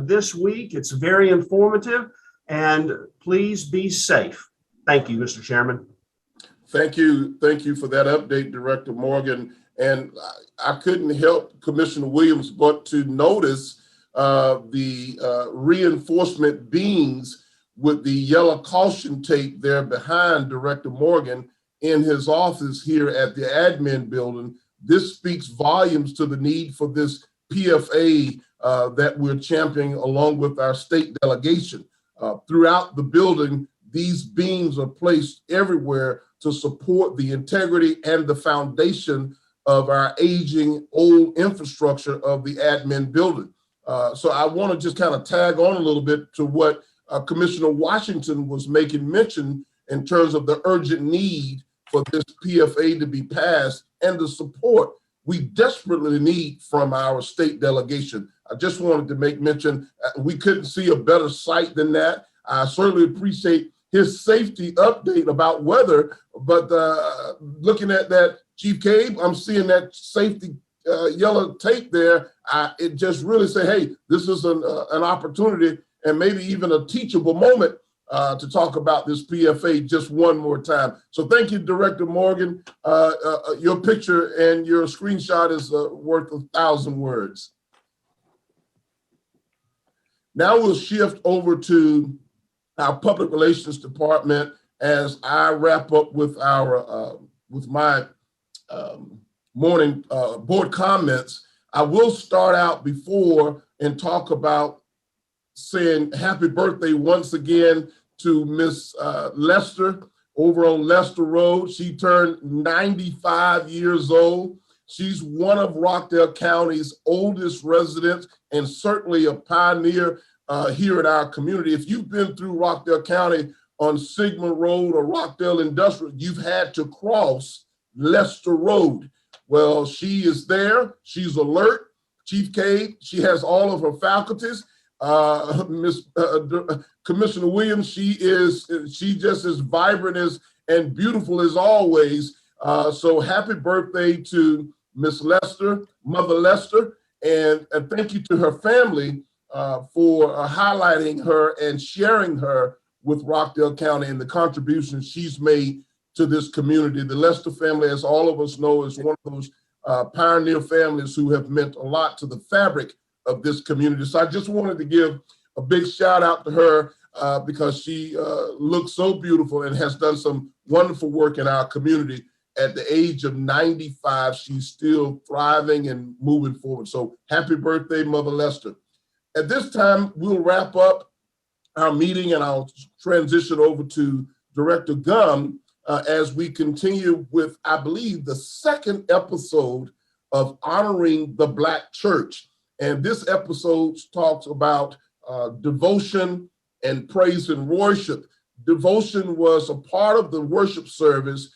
this week. It's very informative, and please be safe. Thank you, Mr. Chairman. Thank you. Thank you for that update, Director Morgan. And I couldn't help Commissioner Williams but to notice the reinforcement beams with the yellow caution tape there behind Director Morgan in his office here at the admin building. This speaks volumes to the need for this PFA that we're championing along with our state delegation. Throughout the building, these beams are placed everywhere to support the integrity and the foundation of our aging old infrastructure of the admin building. So I want to just kind of tag on a little bit to what Commissioner Washington was making mention in terms of the urgent need for this PFA to be passed and the support we desperately need from our state delegation. I just wanted to make mention, we couldn't see a better sight than that. I certainly appreciate his safety update about weather, but looking at that, Chief Cabe, I'm seeing that safety yellow tape there. It just really say, hey, this is an opportunity and maybe even a teachable moment to talk about this PFA just one more time. So thank you, Director Morgan. Your picture and your screenshot is worth 1,000 words. Now we'll shift over to our public relations department as I wrap up with our with my morning board comments. I will start out before and talk about saying happy birthday once again to Miss Lester over on Lester Road. She turned 95 years old. She's one of Rockdale County's oldest residents and certainly a pioneer here in our community. If you've been through Rockdale County on Sigmund Road or Rockdale Industrial, you've had to cross Lester Road. Well, she is there. She's alert. Chief Cade, she has all of her faculties. Commissioner Williams, she just as vibrant as and beautiful as always. So happy birthday to Miss Lester, Mother Lester, and thank you to her family for highlighting her and sharing her with Rockdale County and the contributions she's made to this community. The Lester family, as all of us know, is one of those pioneer families who have meant a lot to the fabric of this community. So I just wanted to give a big shout out to her because she looks so beautiful and has done some wonderful work in our community. At the age of 95, she's still thriving and moving forward. So happy birthday, Mother Lester. At this time, we'll wrap up our meeting and I'll transition over to Director Gum as we continue with, I believe, the second episode of Honoring the Black Church. And this episode talks about devotion and praise and worship. Devotion was a part of the worship service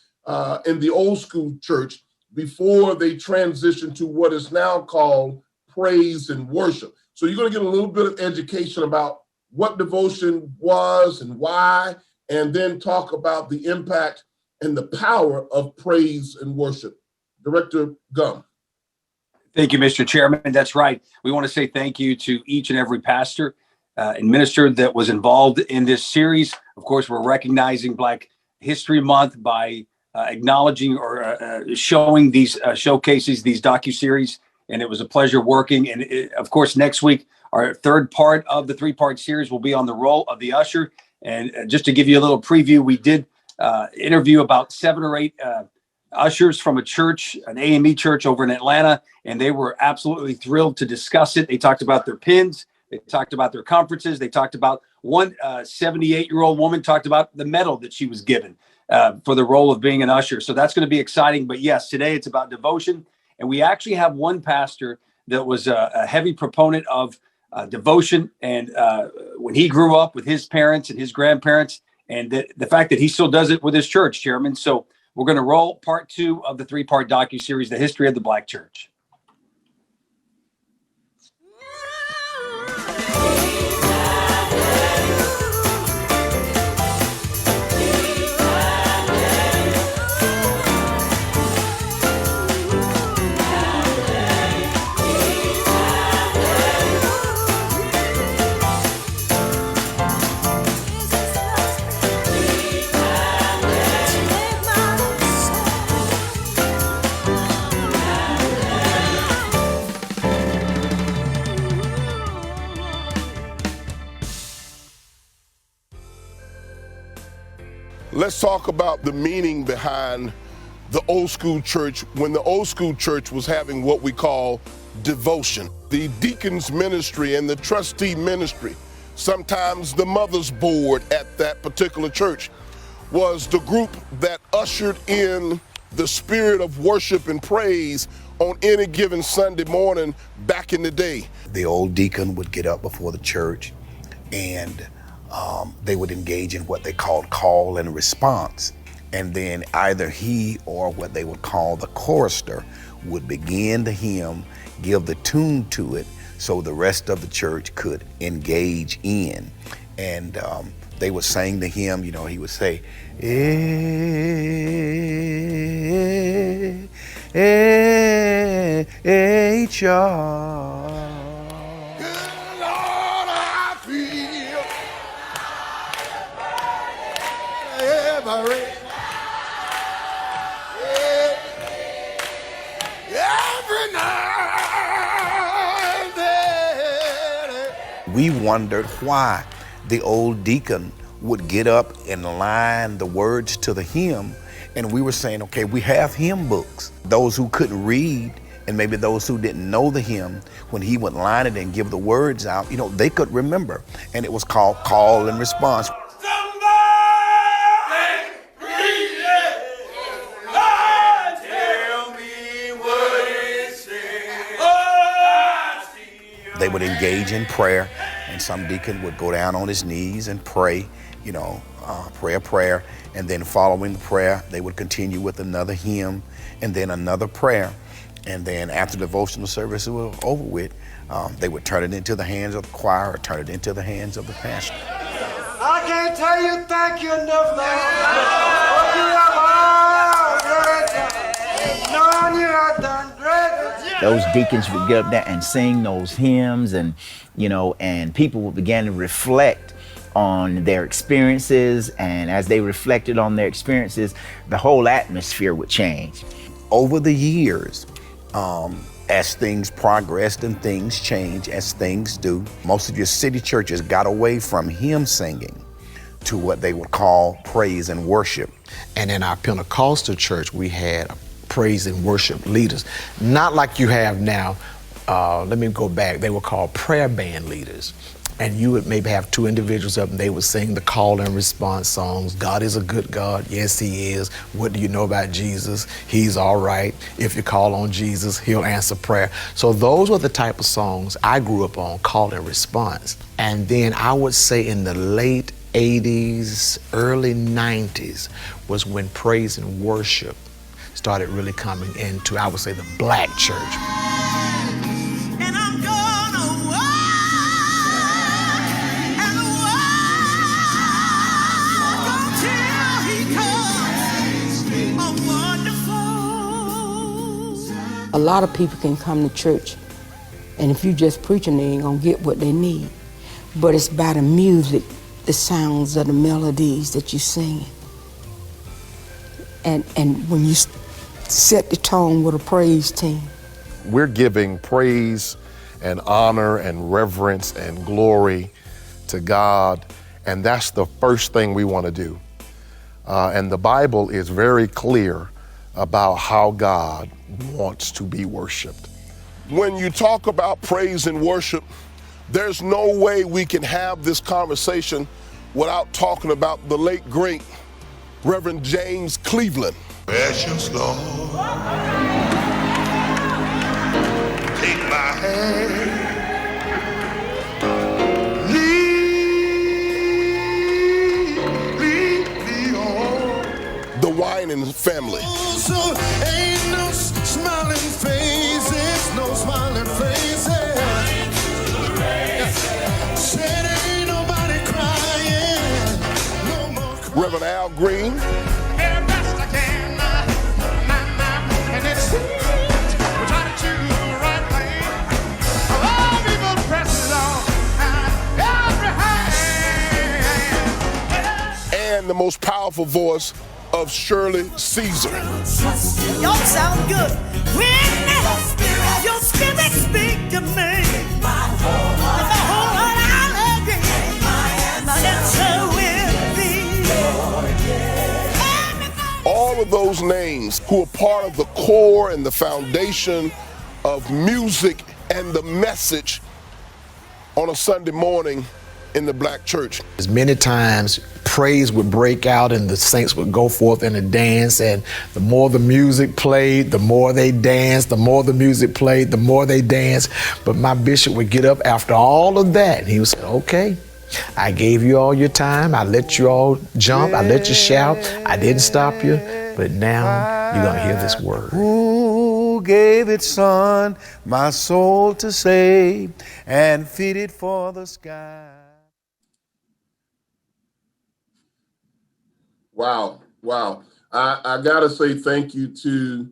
in the old school church before they transitioned to what is now called praise and worship. So you're going to get a little bit of education about what devotion was and why, and then talk about the impact and the power of praise and worship. Director Gum. Thank you, Mr. Chairman. That's right. We want to say thank you to each and every pastor and minister that was involved in this series. Of course, we're recognizing Black History Month by acknowledging or showing these showcases, these docuseries, and it was a pleasure working. And of course, next week, our third part of the three-part series will be on the role of the usher. And just to give you a little preview, we did interview about 7 or 8 ushers from a church, an AME church over in Atlanta, and they were absolutely thrilled to discuss it. They talked about their pins, they talked about their conferences, they talked about one 78-year-old woman talked about the medal that she was given for the role of being an usher. So that's going to be exciting. But yes, today it's about devotion. And we actually have one pastor that was a heavy proponent of devotion. And when he grew up with his parents and his grandparents, and the fact that he still does it with his church, Chairman. So we're going to roll part 2 of the 3-part docuseries, The History of the Black Church. Let's talk about the meaning behind the old school church when the old school church was having what we call devotion. The deacons ministry and the trustee ministry, sometimes the mother's board at that particular church, was the group that ushered in the spirit of worship and praise on any given Sunday morning back in the day. The old deacon would get up before the church and they would engage in what they called call and response. And then either he or what they would call the chorister would begin the hymn, give the tune to it so the rest of the church could engage in. And they would sing the hymn, you know, he would say, H-R. We wondered why the old deacon would get up and line the words to the hymn, and we were saying, okay, we have hymn books. Those who couldn't read, and maybe those who didn't know the hymn, when he would line it and give the words out, you know, they could remember. And it was called call and response. They would engage in prayer, and some deacon would go down on his knees and pray, you know, pray a prayer, and then following the prayer, they would continue with another hymn and then another prayer. And then after the devotional service was over with, they would turn it into the hands of the choir or turn it into the hands of the pastor. I can't tell you thank you enough, Lord. You have done great. Those deacons would get up there and sing those hymns, and you know, and people would begin to reflect on their experiences, and as they reflected on their experiences, the whole atmosphere would change. Over the years, As things progressed and things change, as things do, most of your city churches got away from hymn singing to what they would call praise and worship. And in our Pentecostal church, we had praise and worship leaders, not like you have now. Let me go back. They were called prayer band leaders. And you would maybe have two individuals up and they would sing the call and response songs. God is a good God. Yes, he is. What do you know about Jesus? He's all right. If you call on Jesus, he'll answer prayer. So those were the type of songs I grew up on, call and response. And then I would say in the late 80s, early 90s was when praise and worship started really coming into, I would say, the black church. A lot of people can come to church, and if you just preaching, they ain't gonna get what they need. But it's by the music, the sounds of the melodies that you sing. And when you set the tone with a praise team. We're giving praise and honor and reverence and glory to God, and that's the first thing we want to do. And the Bible is very clear about how God wants to be worshiped. When you talk about praise and worship, there's no way we can have this conversation without talking about the late, great Reverend James Cleveland. Precious Lord, take my hand, lead me on. The Wining family. So ain't no smiling faces, no smiling faces. Said ain't nobody crying, no more crying. Reverend Al Green. And the most powerful voice of Shirley Caesar. Y'all sound good. When your spirit speak to me, with the whole heart I'll agree. My answer will be. All of those names who are part of the core and the foundation of music and the message on a Sunday morning in the black church. As many times praise would break out and the saints would go forth in a dance, and the more the music played, the more they danced, the more the music played, the more they danced. But my bishop would get up after all of that and he would say, okay, I gave you all your time, I let you all jump, I let you shout, I didn't stop you, but now you're gonna hear this word. Who gave its son, my soul to save, and fit it for the sky. Wow. I gotta say thank you to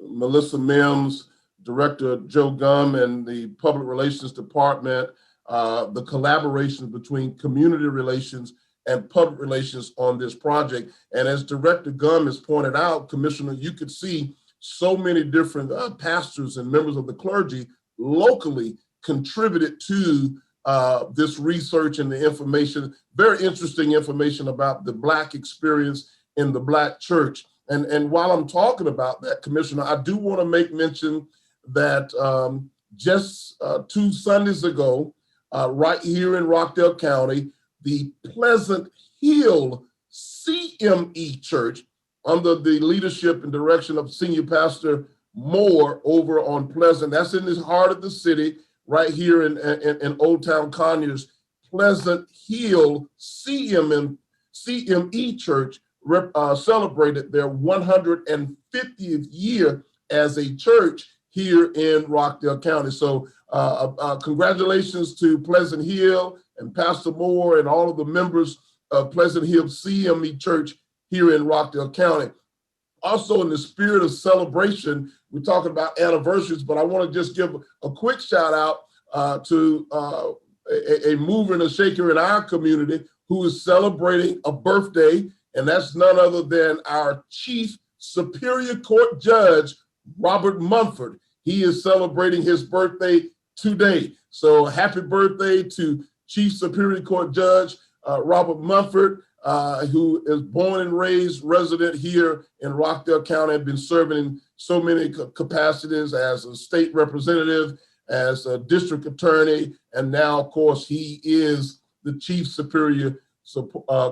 Melissa Mims, Director Joe Gum, and the Public Relations Department, the collaboration between community relations and public relations on this project. And as Director Gum has pointed out, Commissioner, you could see so many different pastors and members of the clergy locally contributed to this research and the information, very interesting information about the Black experience in the Black church. And while I'm talking about that, Commissioner, I do want to make mention that just 2 Sundays ago, right here in Rockdale County, the Pleasant Hill CME Church, under the leadership and direction of Senior Pastor Moore over on Pleasant, that's in the heart of the city, right here in Old Town Conyers, Pleasant Hill CME Church celebrated their 150th year as a church here in Rockdale County. So congratulations to Pleasant Hill and Pastor Moore and all of the members of Pleasant Hill CME Church here in Rockdale County. Also, in the spirit of celebration, we're talking about anniversaries, but I want to just give a quick shout out to a mover and a shaker in our community who is celebrating a birthday, and that's none other than our Chief Superior Court Judge, Robert Mumford. He is celebrating his birthday today. So happy birthday to Chief Superior Court Judge Robert Mumford, who is born and raised resident here in Rockdale County, and been serving in so many capacities as a state representative, as a district attorney, and now, of course, he is the Chief Superior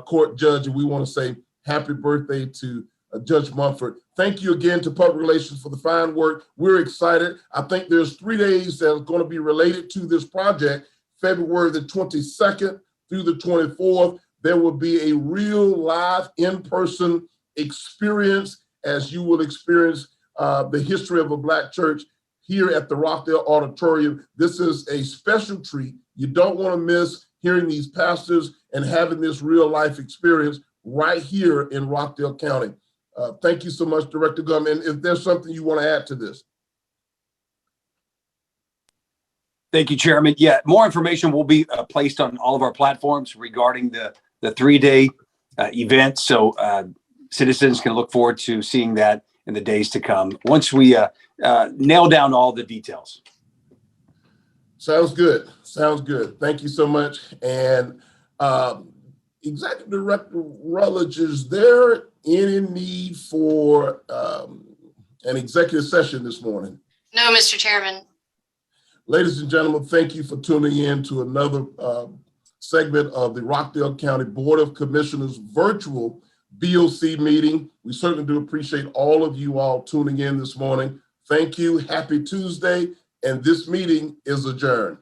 Court Judge. And we want to say happy birthday to Judge Mumford. Thank you again to Public Relations for the fine work. We're excited. I think there's 3 days that are going to be related to this project. February the 22nd through the 24th, there will be a real live in-person experience, as you will experience the history of a Black church here at the Rockdale Auditorium. This is a special treat. You don't want to miss hearing these pastors and having this real life experience right here in Rockdale County. Thank you so much, Director Gum. And if there's something you want to add to this. Thank you, Chairman. Yeah, more information will be placed on all of our platforms regarding the 3-day event. So citizens can look forward to seeing that in the days to come once we nail down all the details. Sounds good. Sounds good. Thank you so much. And Executive Director Rutledge, is there any need for an executive session this morning? No, Mr. Chairman. Ladies and gentlemen, thank you for tuning in to another segment of the Rockdale County Board of Commissioners virtual BOC meeting. We certainly do appreciate all of you all tuning in this morning. Thank you. Happy Tuesday. And this meeting is adjourned.